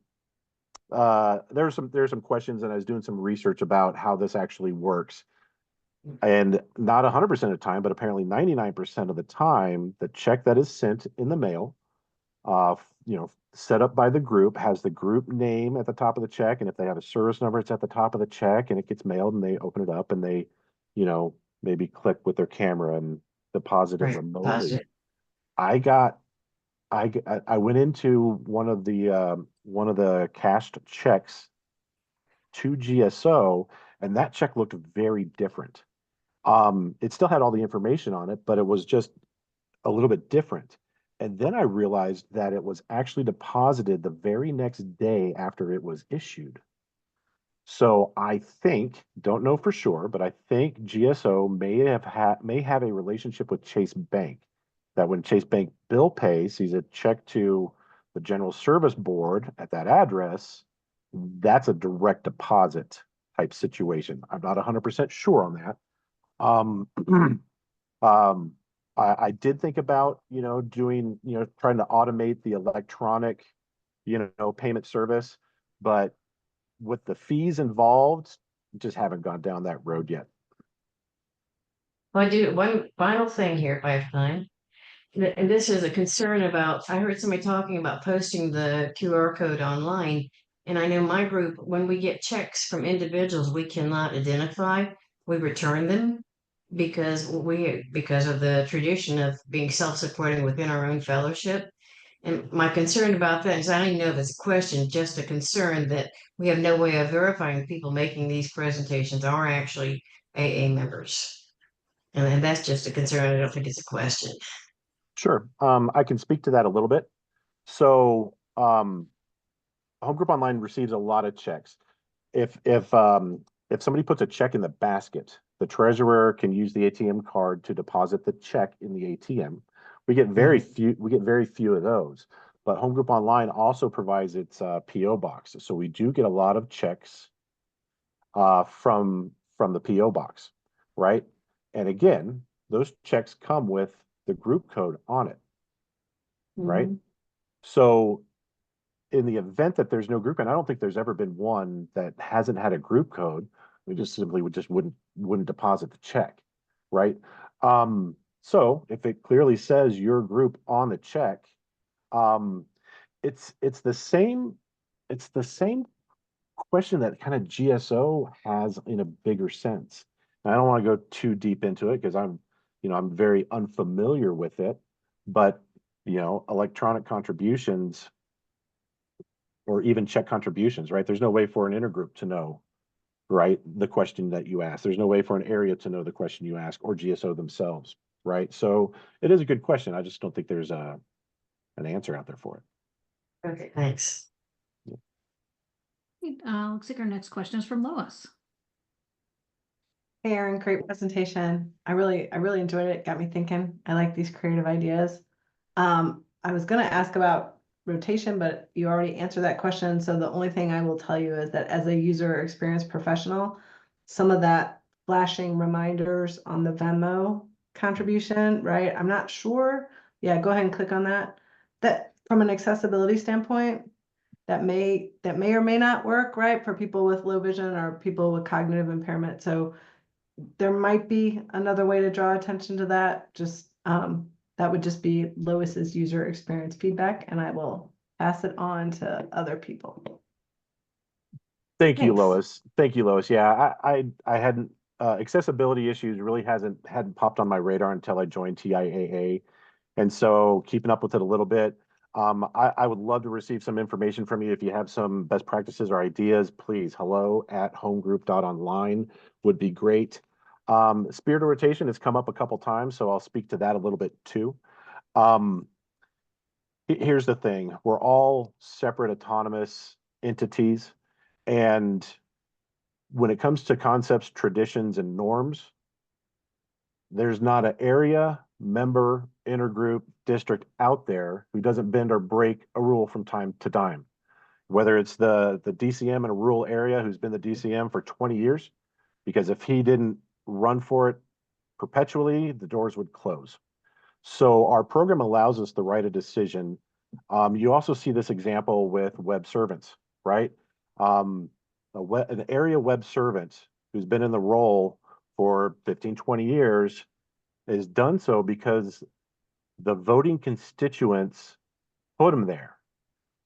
some questions, and I was doing some research about how this actually works. And not 100% of the time, but apparently 99% of the time, the check that is sent in the mail, set up by the group, has the group name at the top of the check. And if they have a service number, it's at the top of the check, and it gets mailed, and they open it up, and they, maybe click with their camera and deposit it remotely. I went into one of the cashed checks to GSO, and that check looked very different. It still had all the information on it, but it was just a little bit different. And then I realized that it was actually deposited the very next day after it was issued. So I think, don't know for sure, but I think GSO may have a relationship with Chase Bank, that when Chase Bank bill pay sees a check to the General Service Board at that address, that's a direct deposit type situation. I'm not 100% sure on that. I did think about, doing, trying to automate the electronic, payment service, but with the fees involved, just haven't gone down that road yet.
Well, I do one final thing here if I have time. And this is a concern about, I heard somebody talking about posting the QR code online. And I know my group, when we get checks from individuals we cannot identify, we return them because of the tradition of being self-supporting within our own fellowship. And my concern about that is I don't even know if it's a question, just a concern that we have no way of verifying people making these presentations are actually AA members. And that's just a concern. I don't think it's a question.
Sure. I can speak to that a little bit. So, Homegroup.Online receives a lot of checks. If somebody puts a check in the basket, the treasurer can use the ATM card to deposit the check in the ATM. We get very few of those. But Homegroup.Online also provides its PO box, so we do get a lot of checks from the PO box, right? And again, those checks come with the group code on it, right? So in the event that there's no group, and I don't think there's ever been one that hasn't had a group code, we just simply wouldn't deposit the check, right? So if it clearly says your group on the check, It's the same question that kind of GSO has in a bigger sense. And I don't want to go too deep into it because I'm very unfamiliar with it, but electronic contributions or even check contributions, right? There's no way for an intergroup to know, right, the question that you ask. There's no way for an area to know the question you ask or GSO themselves, right? So it is a good question. I just don't think there's an answer out there for it.
Okay, thanks.
Looks like our next question is from Lois.
Hey, Aaron, great presentation. I really enjoyed it. Got me thinking. I like these creative ideas. I was gonna ask about rotation, but you already answered that question. So the only thing I will tell you is that as a user experience professional, some of that flashing reminders on the Venmo contribution, right? I'm not sure. Yeah, go ahead and click on that. That from an accessibility standpoint, that may or may not work, right? For people with low vision or people with cognitive impairment. So there might be another way to draw attention to that. Just that would just be Lois's user experience feedback, and I will pass it on to other people.
Thank you,
Thanks.
Lois. Thank you, Lois. Yeah, I hadn't accessibility issues really hadn't popped on my radar until I joined TIAA, and so keeping up with it a little bit. I would love to receive some information from you if you have some best practices or ideas. Please, hello@homegroup.online would be great. Spirit of rotation has come up a couple times, so I'll speak to that a little bit too. Here's the thing: we're all separate, autonomous entities. And when it comes to concepts, traditions, and norms, there's not an area, member, intergroup, district out there who doesn't bend or break a rule from time to time. Whether it's the DCM in a rural area who's been the DCM for 20 years, because if he didn't run for it perpetually, the doors would close. So our program allows us to write a decision. You also see this example with web servants, right? An area web servant who's been in the role for 15, 20 years is done so because the voting constituents put him there.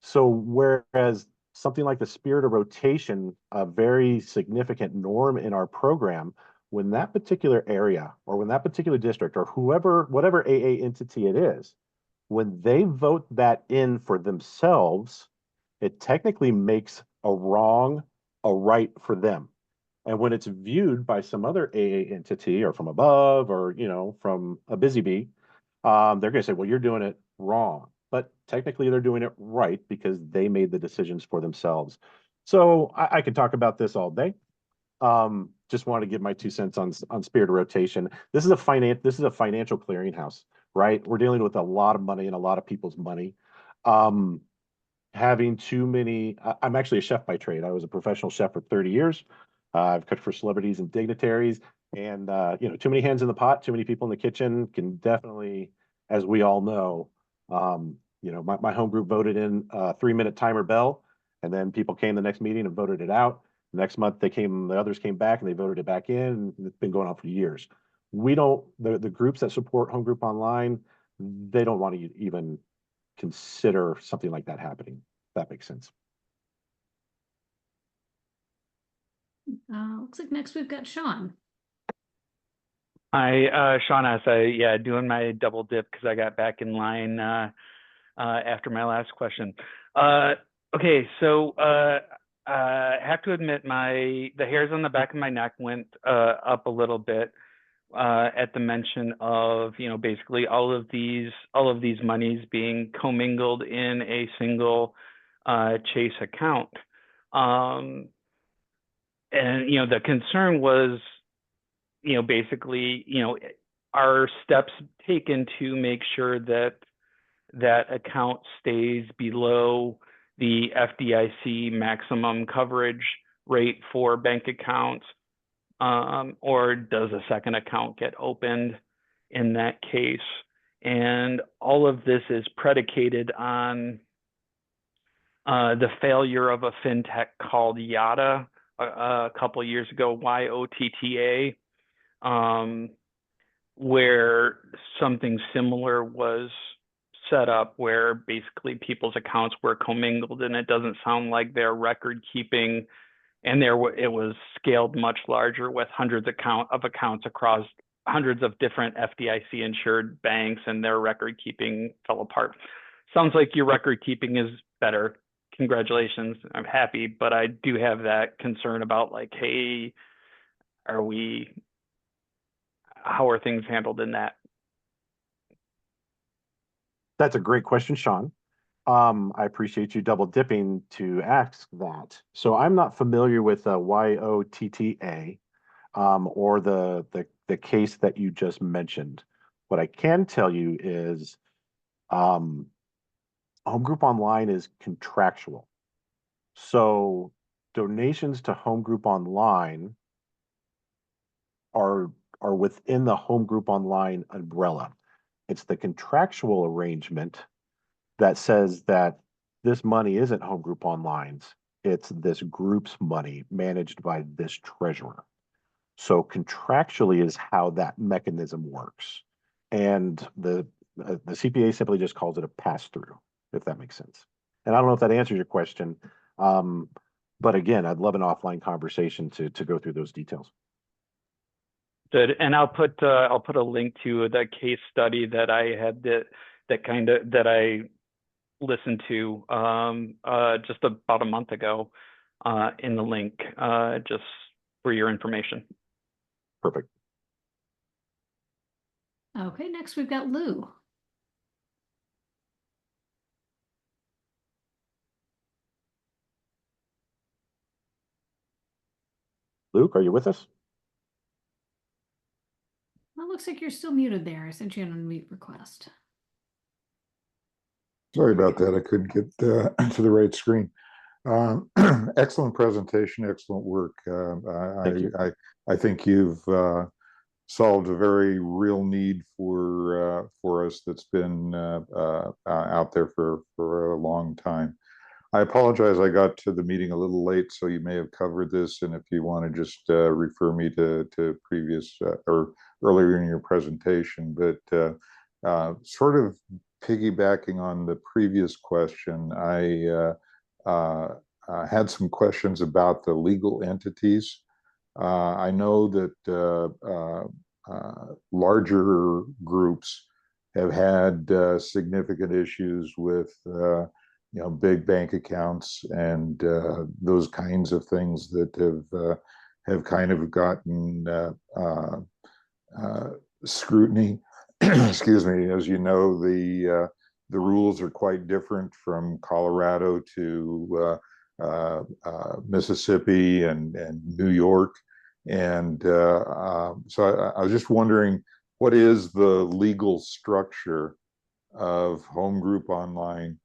So whereas something like the spirit of rotation, a very significant norm in our program, when that particular area or when that particular district or whatever AA entity it is, when they vote that in for themselves, it technically makes a wrong a right for them. And when it's viewed by some other AA entity or from above or, from a busy bee, they're going to say, well, you're doing it wrong. But technically they're doing it right because they made the decisions for themselves. So I could talk about this all day. Just want to give my 2 cents on spirit of rotation. This is a financial clearinghouse, right? We're dealing with a lot of money and a lot of people's money. Having too many, I'm actually a chef by trade. I was a professional chef for 30 years. I've cooked for celebrities and dignitaries, and too many hands in the pot, too many people in the kitchen can definitely, as we all know, my home group voted in a 3-minute timer bell, and then people came the next meeting and voted it out. Next month the others came back and they voted it back in, and it's been going on for years. The groups that support Homegroup.Online, they don't want to even consider something like that happening. If that makes sense.
Looks like next we've got Sean.
Hi, Sean S. Doing my double dip because I got back in line after my last question. Okay, so I have to admit the hairs on the back of my neck went up a little bit at the mention of basically all of these monies being commingled in a single Chase account. And the concern was basically are steps taken to make sure that that account stays below the FDIC maximum coverage rate for bank accounts, or does a second account get opened in that case? And all of this is predicated on the failure of a fintech called Yotta a couple of years ago, YOTTA, where something similar was set up where basically people's accounts were commingled, and it doesn't sound like their record keeping, and it was scaled much larger with hundreds of accounts across hundreds of different FDIC insured banks, and their record keeping fell apart. Sounds like your record keeping is better. Congratulations. I'm happy, but I do have that concern about, like, hey, how are things handled in that?
That's a great question, Sean. I appreciate you double dipping to ask that. So I'm not familiar with YOTTA or the case that you just mentioned. What I can tell you is Homegroup.Online is contractual. So donations to Homegroup.Online are within the Homegroup.Online umbrella. It's the contractual arrangement that says that this money isn't Homegroup.Online's. It's this group's money managed by this treasurer. So contractually is how that mechanism works. And the CPA simply just calls it a pass-through, if that makes sense. And I don't know if that answers your question. But again, I'd love an offline conversation to go through those details.
Good. And I'll put a link to the case study that I had that I listened to just about a month ago in the link, just for your information.
Perfect.
Okay, next we've got Lou.
Luke, are you with us?
Well, looks like you're still muted there. I sent you an unmute request.
Sorry about that. I couldn't get to the right screen. Excellent presentation, excellent work. I think you've solved a very real need for us that's been out there for a long time. I apologize, I got to the meeting a little late, so you may have covered this, and if you want to just refer me to previous or earlier in your presentation, but sort of piggybacking on the previous question, I had some questions about the legal entities. I know that larger groups have had significant issues with big bank accounts and those kinds of things that have kind of gotten scrutiny. Excuse me. As you know, the rules are quite different from Colorado to Mississippi and New York, and so I was just wondering, what is the legal structure of Homegroup.Online,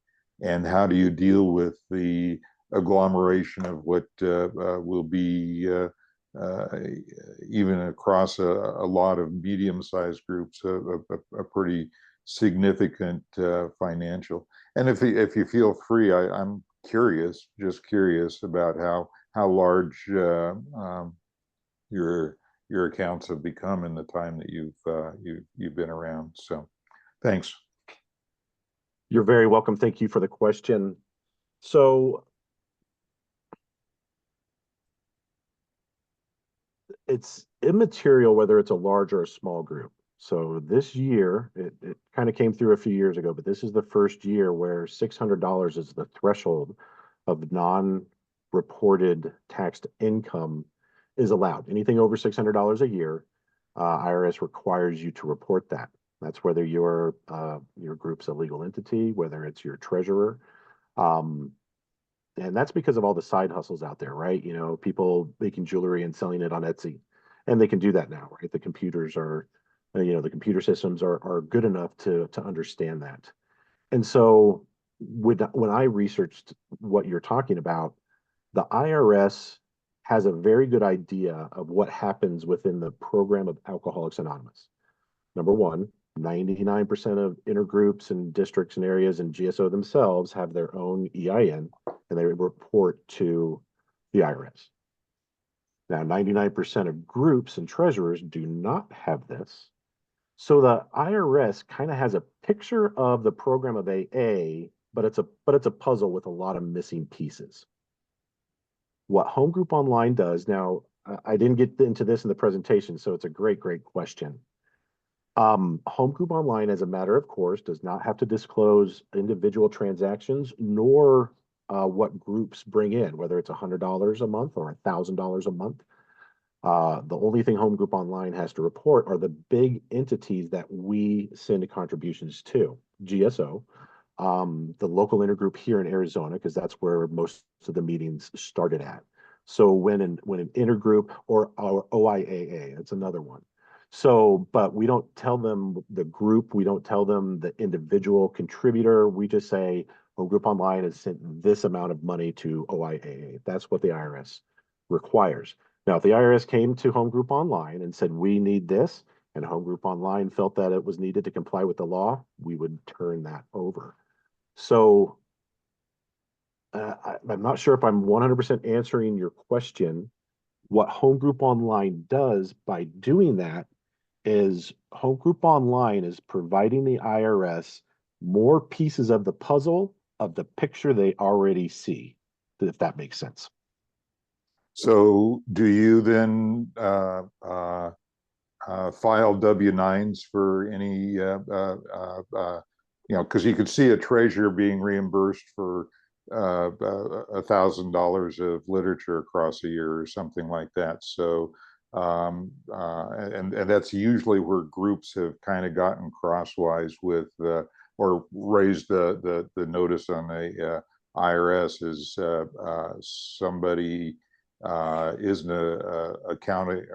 and how do you deal with the agglomeration of what will be even across a lot of medium-sized groups, a pretty significant financial? And if you feel free, I'm just curious about how large your accounts have become in the time that you've been around. So, thanks.
You're very welcome. Thank you for the question. So it's immaterial whether it's a large or a small group. So this year, it kind of came through a few years ago, but this is the first year where $600 is the threshold of non-reported taxed income is allowed. Anything over $600 a year, IRS requires you to report that. That's whether your group's a legal entity, whether it's your treasurer. And that's because of all the side hustles out there, right? You know, people making jewelry and selling it on Etsy. And they can do that now, right? The computers are, the computer systems are good enough to understand that. And so when I researched what you're talking about, the IRS has a very good idea of what happens within the program of Alcoholics Anonymous. Number one, 99% of intergroups and districts and areas and GSO themselves have their own EIN, and they report to the IRS. Now, 99% of groups and treasurers do not have this. So the IRS kind of has a picture of the program of AA, but it's a puzzle with a lot of missing pieces. What Homegroup.Online does now, I didn't get into this in the presentation, so it's a great question. Homegroup.Online, as a matter of course, does not have to disclose individual transactions nor what groups bring in, whether it's $100 a month or $1,000 a month. The only thing Homegroup.Online has to report are the big entities that we send contributions to, GSO, the local intergroup here in Arizona, because that's where most of the meetings started at. So when an intergroup or our OIAA, it's another one. So, but we don't tell them the group, we don't tell them the individual contributor. We just say Homegroup.Online has sent this amount of money to OIAA. That's what the IRS requires. Now, if the IRS came to Homegroup.Online and said, we need this, and Homegroup.Online felt that it was needed to comply with the law, we would turn that over. So I'm not sure if I'm 100% answering your question. What Homegroup.Online does by doing that is Homegroup.Online is providing the IRS more pieces of the puzzle of the picture they already see, if that makes sense.
So do you then file W-9s for any, because you could see a treasurer being reimbursed for $1,000 of literature across a year or something like that. So, and that's usually where groups have kind of gotten crosswise with or raised the notice on the IRS is somebody isn't accounting,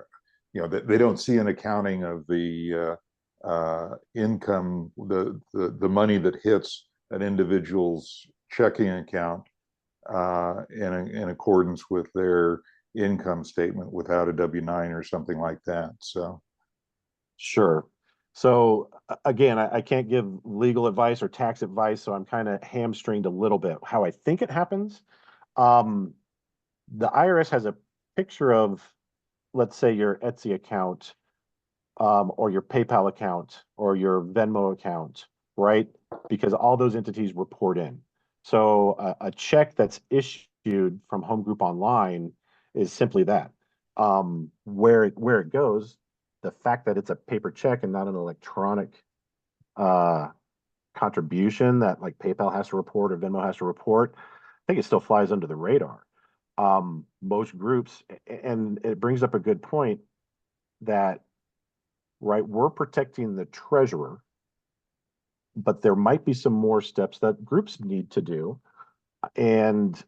they don't see an accounting of the income, the money that hits an individual's checking account in accordance with their income statement without a W-9 or something like that. So,
sure. So again, I can't give legal advice or tax advice, so I'm kind of hamstringed a little bit. How I think it happens, the IRS has a picture of, let's say, your Etsy account, or your PayPal account or your Venmo account, right? Because all those entities report in. So a check that's issued from Homegroup.Online is simply that. Where it goes, the fact that it's a paper check and not an electronic contribution that like PayPal has to report or Venmo has to report, I think it still flies under the radar. Most groups, and it brings up a good point that, right, we're protecting the treasurer, but there might be some more steps that groups need to do. And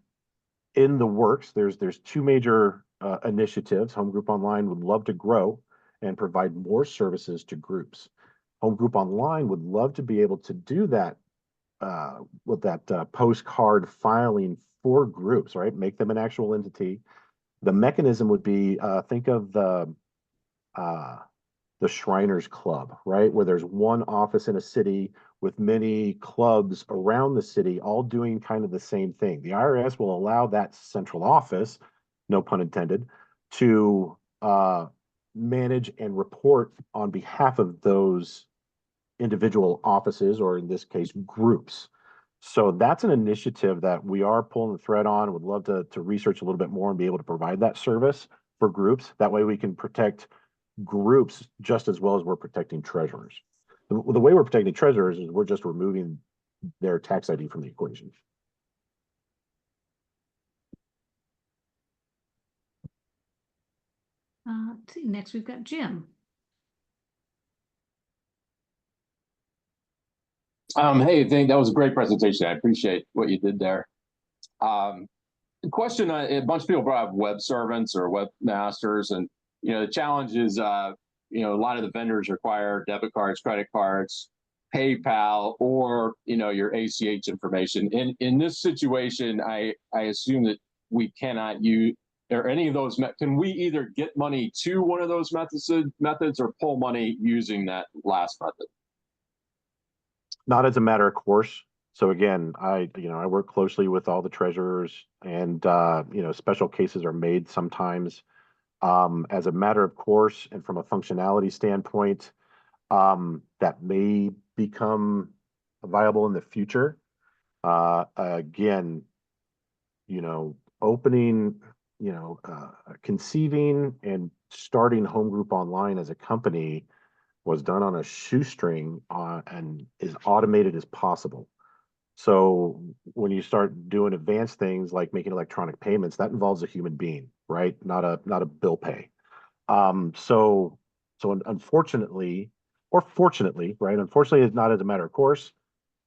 in the works, there's two major initiatives. Homegroup.Online would love to grow and provide more services to groups. Homegroup.Online would love to be able to do that with that postcard filing for groups, right? Make them an actual entity. The mechanism would be, think of the Shriners Club, right? Where there's one office in a city with many clubs around the city, all doing kind of the same thing. The IRS will allow that central office, no pun intended, to manage and report on behalf of those individual offices, or in this case, groups. So that's an initiative that we are pulling the thread on. Would love to research a little bit more and be able to provide that service for groups. That way we can protect groups just as well as we're protecting treasurers. The way we're protecting treasurers is we're just removing their tax ID from the equation.
Let's see, next we've got Jim.
Hey, that was a great presentation. I appreciate what you did there. The question, a bunch of people brought up web servants or webmasters, and the challenge is, a lot of the vendors require debit cards, credit cards, PayPal, or your ACH information. In this situation, I assume that we cannot use or any of those. Can we either get money to one of those methods or pull money using that last method?
Not as a matter of course. So again, I work closely with all the treasurers, and special cases are made sometimes. As a matter of course, and from a functionality standpoint, that may become viable in the future. Again, opening, conceiving and starting Homegroup.Online as a company was done on a shoestring and as automated as possible. So when you start doing advanced things like making electronic payments, that involves a human being, right? Not a bill pay. So unfortunately, or fortunately, right? Unfortunately, it's not as a matter of course.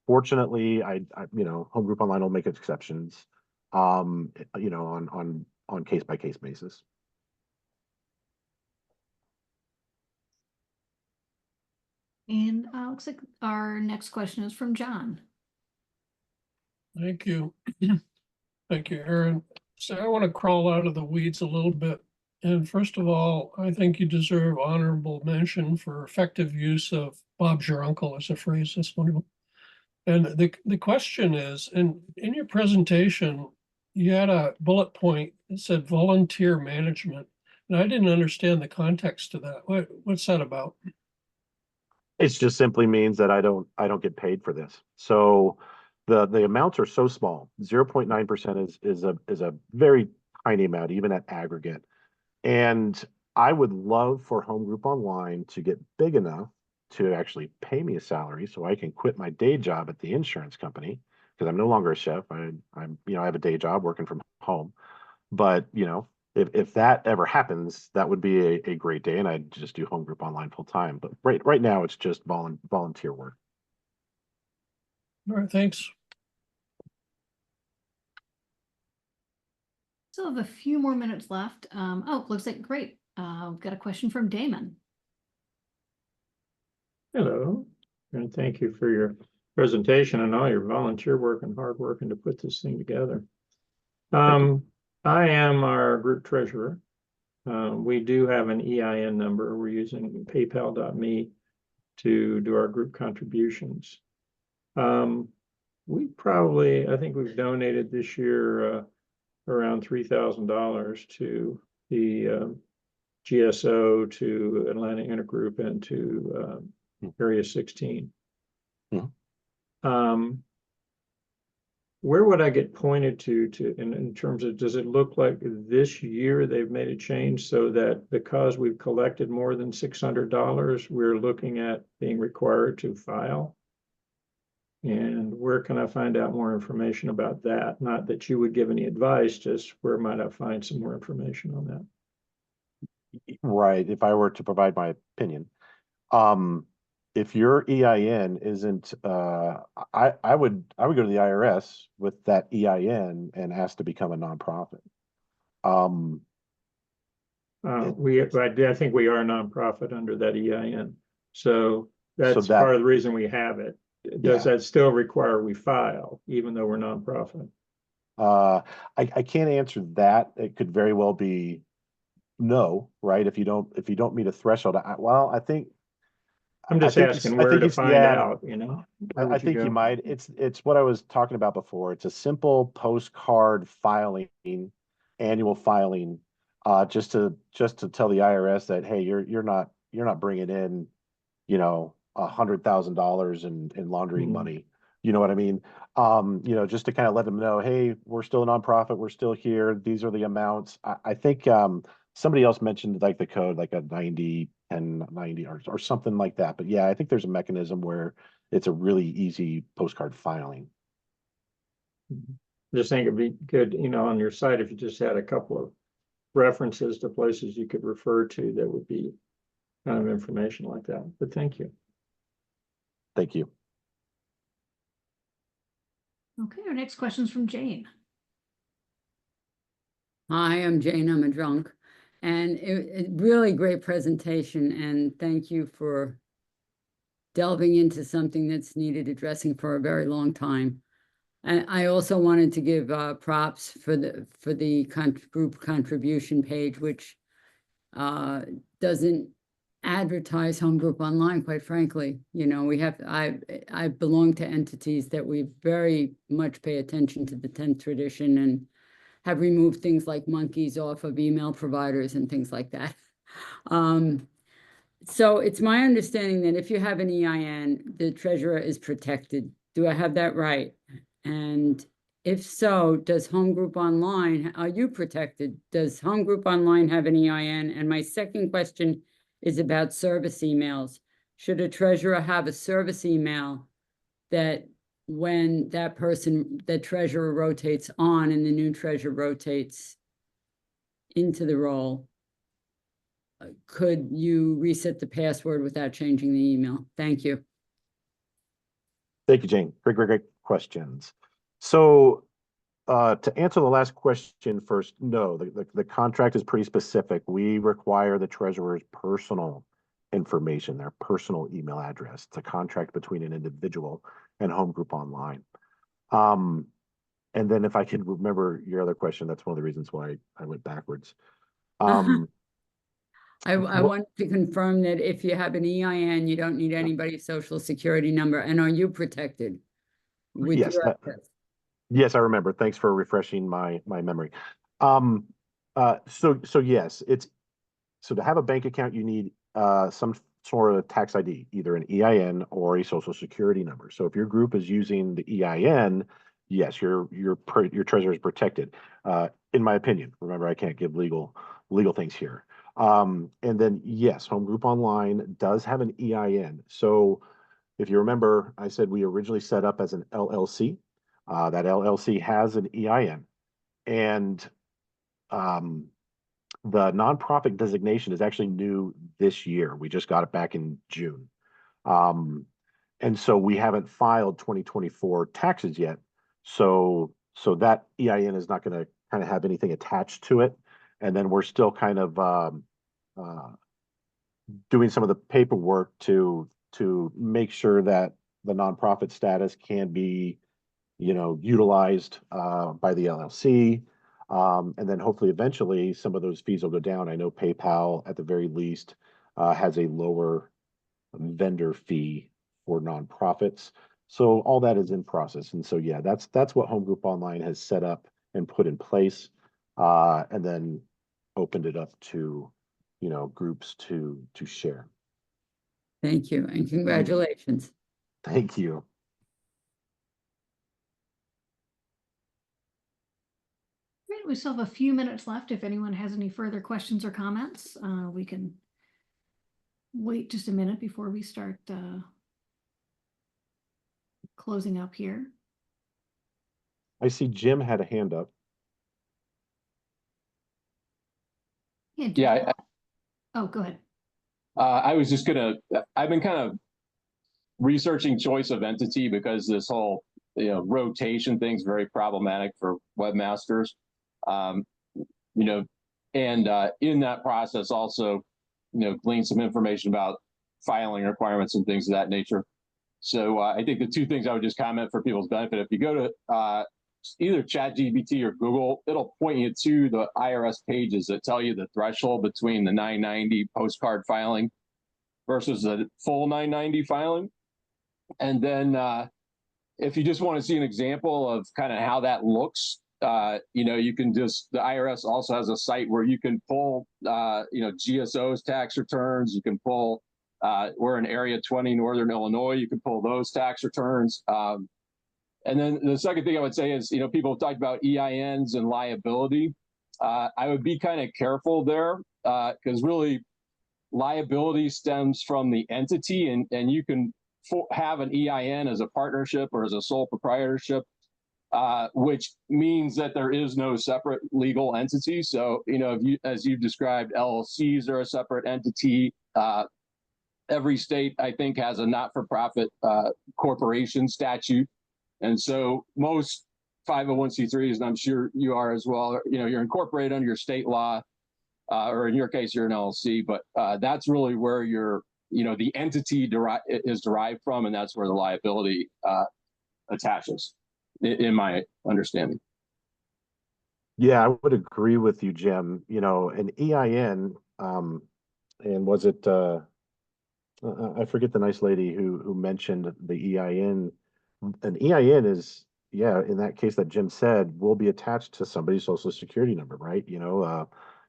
Fortunately, I Homegroup.Online will make exceptions, on case by case basis.
And looks like our next question is from John.
Thank you. Thank you, Aaron. So I want to crawl out of the weeds a little bit. And first of all, I think you deserve honorable mention for effective use of Bob's your uncle as a phrase this morning. And the question is, in your presentation, you had a bullet point that said volunteer management. And I didn't understand the context of that. What's that about?
It just simply means that I don't get paid for this. So the amounts are so small. 0.9% is a very tiny amount, even at aggregate. And I would love for Homegroup.Online to get big enough to actually pay me a salary so I can quit my day job at the insurance company, because I'm no longer a chef. I have a day job working from home. But if that ever happens, that would be a great day, and I'd just do Homegroup.Online full time. But right now, it's just volunteer work.
All right, thanks.
Still have a few more minutes left. Looks like great. We've got a question from Damon.
Hello, and thank you for your presentation and all your volunteer work and hard work and to put this thing together. I am our group treasurer. We do have an EIN number. We're using paypal.me to do our group contributions. I think we've donated this year around $3,000 to the GSO, to Atlanta Intergroup, and to Area 16. Where would I get pointed to in terms of, does it look like this year they've made a change so that because we've collected more than $600, we're looking at being required to file? And where can I find out more information about that? Not that you would give any advice, just where might I find some more information on that?
Right. If I were to provide my opinion, if your EIN isn't, I would go to the IRS with that EIN and ask to become a nonprofit.
I think we are a nonprofit under that EIN, so that's part of the reason we have it. Does that still require we file, even though we're nonprofit?
I can't answer that. It could very well be no, right? If you don't meet a threshold. I think.
I'm just asking where to find out,
I think you might. It's what I was talking about before. It's a simple postcard filing, annual filing, just to tell the IRS that, hey, you're not bringing in, $100,000 in laundering money. You know what I mean? Just to kind of let them know, hey, we're still a nonprofit, we're still here. These are the amounts. I think somebody else mentioned like the code, like a 90 and 90 or something like that. But yeah, I think there's a mechanism where it's a really easy postcard filing.
Just think it'd be good, on your site, if you just had a couple of references to places you could refer to that would be kind of information like that. But thank you.
Thank you.
Okay, our next question is from Jane.
Hi, I'm Jane. I'm a drunk. And it really great presentation, and thank you for delving into something that's needed addressing for a very long time. And I also wanted to give props for the group contribution page, which doesn't advertise Homegroup.Online, quite frankly. I belong to entities that we very much pay attention to the 10th tradition and have removed things like monkeys off of email providers and things like that. So it's my understanding that if you have an EIN, the treasurer is protected. Do I have that right? And if so, does Home Group Online, are you protected? Does Home Group Online have an EIN? And my second question is about service emails. Should a treasurer have a service email that when that person, the treasurer rotates on and the new treasurer rotates into the role, could you reset the password without changing the email? Thank you.
Thank you, Jane. Great questions. So to answer the last question first, no, the contract is pretty specific. We require the treasurer's personal information, their personal email address. It's a contract between an individual and Home Group Online. And then if I can remember your other question, that's one of the reasons why I went backwards.
I want to confirm that if you have an EIN, you don't need anybody's social security number. And are you protected with
Yes,
your access?
yes, I remember. Thanks for refreshing my memory. So yes, so to have a bank account, you need some sort of tax ID, either an EIN or a social security number. So if your group is using the EIN, yes, your treasurer is protected. In my opinion, remember, I can't give legal things here. And then yes, Home Group Online does have an EIN. So if you remember, I said we originally set up as an LLC. That LLC has an EIN, and the nonprofit designation is actually new this year. We just got it back in June. And so we haven't filed 2024 taxes yet. So that EIN is not going to kind of have anything attached to it. And then we're still kind of doing some of the paperwork to make sure that the nonprofit status can be, utilized by the LLC. And then hopefully eventually some of those fees will go down. I know PayPal at the very least has a lower vendor fee for nonprofits. So all that is in process. And so, yeah, that's what Home Group Online has set up and put in place, and then opened it up to, groups to share.
Thank you, and congratulations.
Thank you.
Great, we still have a few minutes left. If anyone has any further questions or comments, we can wait just a minute before we start closing up here.
I see Jim had a hand up.
Yeah. Oh, go ahead.
I was just I've been kind of researching choice of entity because this whole, rotation thing is very problematic for webmasters. And in that process also, glean some information about filing requirements and things of that nature. So I think the two things I would just comment for people's benefit, if you go to either ChatGPT or Google, it'll point you to the IRS pages that tell you the threshold between the 990 postcard filing versus the full 990 filing. And then if you just want to see an example of kind of how that looks, you can the IRS also has a site where you can pull, GSO's tax returns. You can pull, we're in Area 20, Northern Illinois. You can pull those tax returns. And then the second thing I would say is, people have talked about EINs and liability. I would be kind of careful there because really liability stems from the entity, and you can have an EIN as a partnership or as a sole proprietorship, which means that there is no separate legal entity. So, as you've described, LLCs are a separate entity. Every state, I think, has a not-for-profit corporation statute. And so most 501c3s, and I'm sure you are as well, you're incorporated under your state law, or in your case, you're an LLC, but that's really where the entity is derived from, and that's where the liability attaches, in my understanding.
Yeah, I would agree with you, Jim. An EIN, and was it, I forget the nice lady who mentioned the EIN. An EIN is, yeah, in that case that Jim said, will be attached to somebody's social security number, right?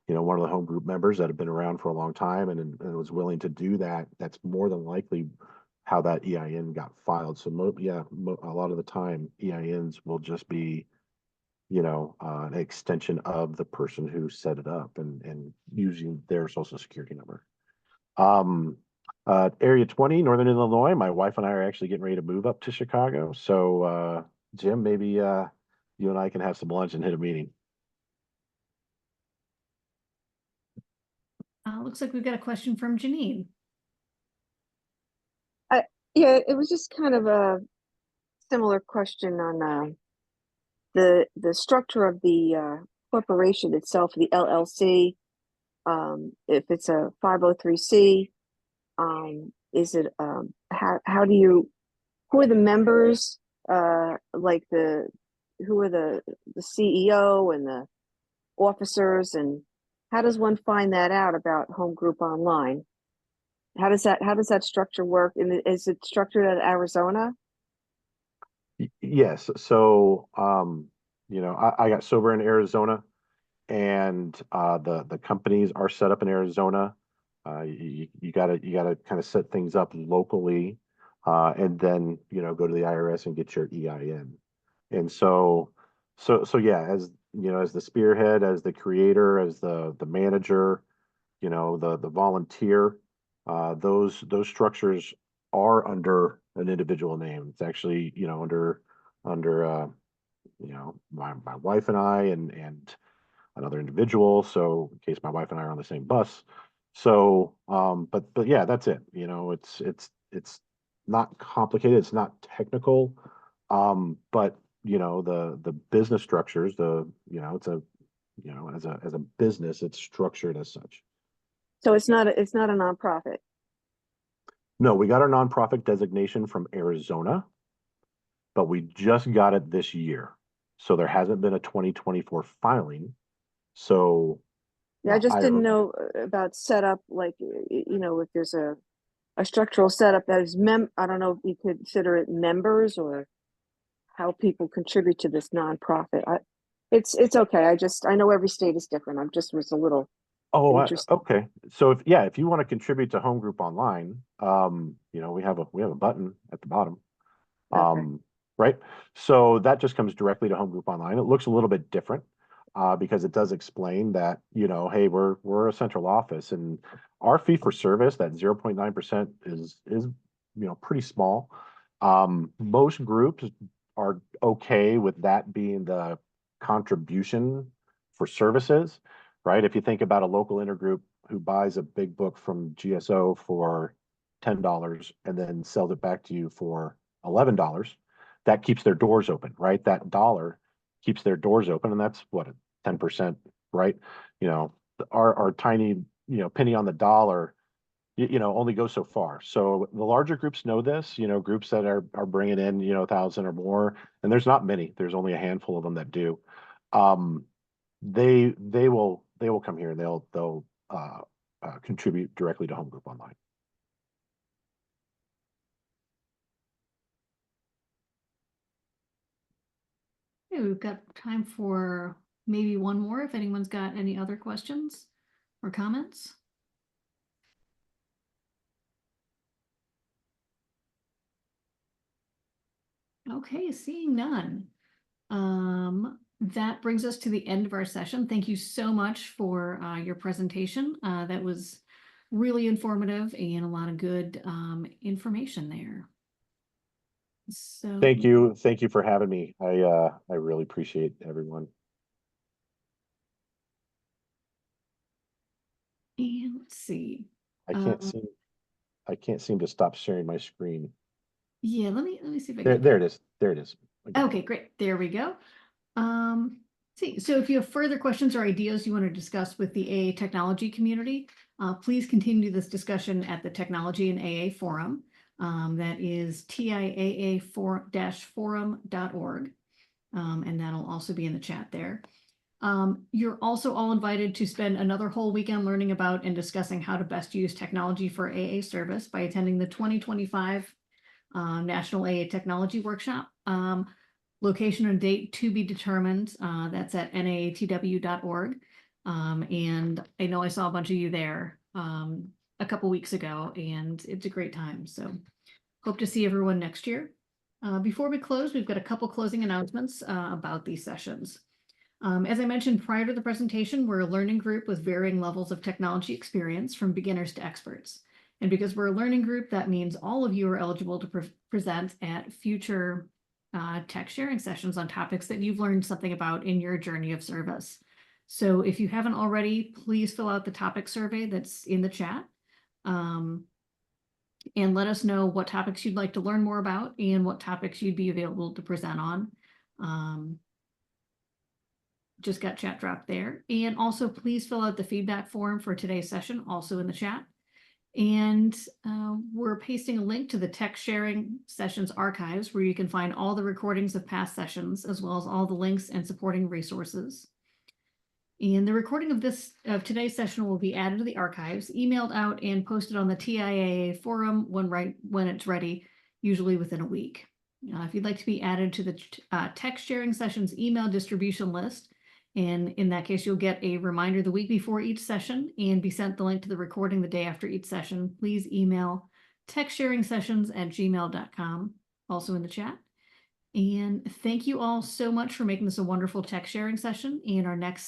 one of the home group members that have been around for a long time and was willing to do that, that's more than likely how that EIN got filed. So a lot of the time EINs will just be, an extension of the person who set it up and using their social security number. Area 20, Northern Illinois, my wife and I are actually getting ready to move up to Chicago. So, Jim, maybe you and I can have some lunch and hit a meeting.
Looks like we've got a question from Janine.
Yeah, it was just kind of a similar question on the structure of the corporation itself, the LLC. If it's a 503c, is it how do you, who are the members? Like who are the CEO and the officers, and how does one find that out about Homegroup.Online? How does that structure work? And is it structured at Arizona?
Yes. So, I got sober in Arizona, and the companies are set up in Arizona. You gotta kind of set things up locally, and then go to the IRS and get your EIN. And so yeah, as as the spearhead, as the creator, as the manager, the volunteer, those structures are under an individual name. It's actually under my wife and I and another individual. So in case my wife and I are on the same bus. So but yeah, that's it. It's not complicated, it's not technical. But the business structures, it's a as a business, it's structured as such.
So it's not a nonprofit.
No, we got our nonprofit designation from Arizona, but we just got it this year. So there hasn't been a 2024 filing. So
Yeah, I just didn't know about setup, like, if there's a structural setup that is I don't know if you could consider it members or how people contribute to this nonprofit. It's okay. I know every state is different. I'm just was a little interested.
Okay. So if you want to contribute to Homegroup.Online, we have a button at the bottom. Right. So that just comes directly to Homegroup.Online. It looks a little bit different because it does explain that, hey, we're a central office, and our fee for service, that 0.9% is pretty small. Most groups are okay with that being the contribution for services, right? If you think about a local intergroup who buys a big book from GSO for $10 and then sells it back to you for $11, that keeps their doors open, right? That dollar keeps their doors open, and that's what, 10%, right? Our tiny, penny on the dollar, only goes so far. So the larger groups know this, groups that are bringing in, 1,000 or more, and there's not many. There's only a handful of them that do. They will come here and they'll contribute directly to Homegroup.Online.
Okay, we've got time for maybe one more if anyone's got any other questions or comments. Okay, seeing none. That brings us to the end of our session. Thank you so much for your presentation. That was really informative and a lot of good information there. So
Thank you for having me. I really appreciate everyone.
and let's see.
I can't seem to stop sharing my screen.
Yeah, let me see if I
There,
can.
there it is. There it is.
Okay, great. There we go. See, so if you have further questions or ideas you want to discuss with the AA technology community, please continue this discussion at the Technology and AA Forum. That is TIAA-forum.org. And that'll also be in the chat there. You're also all invited to spend another whole weekend learning about and discussing how to best use technology for AA service by attending the 2025 National AA Technology Workshop. Location and date to be determined. That's at naatw.org. And I know I saw a bunch of you there a couple weeks ago, and it's a great time. So hope to see everyone next year. Before we close, we've got a couple closing announcements about these sessions. As I mentioned prior to the presentation, we're a learning group with varying levels of technology experience from beginners to experts. And because we're a learning group, that means all of you are eligible to present at future tech sharing sessions on topics that you've learned something about in your journey of service. So if you haven't already, please fill out the topic survey that's in the chat. And let us know what topics you'd like to learn more about and what topics you'd be available to present on. Just got chat dropped there. And also please fill out the feedback form for today's session, also in the chat. And we're pasting a link to the tech sharing sessions archives where you can find all the recordings of past sessions, as well as all the links and supporting resources. And the recording of today's session will be added to the archives, emailed out, and posted on the TIAA forum when it's ready, usually within a week. If you'd like to be added to the tech sharing sessions email distribution list, and in that case, you'll get a reminder the week before each session and be sent the link to the recording the day after each session, please email techsharingsessions@gmail.com, also in the chat. And thank you all so much for making this a wonderful tech sharing session. And our next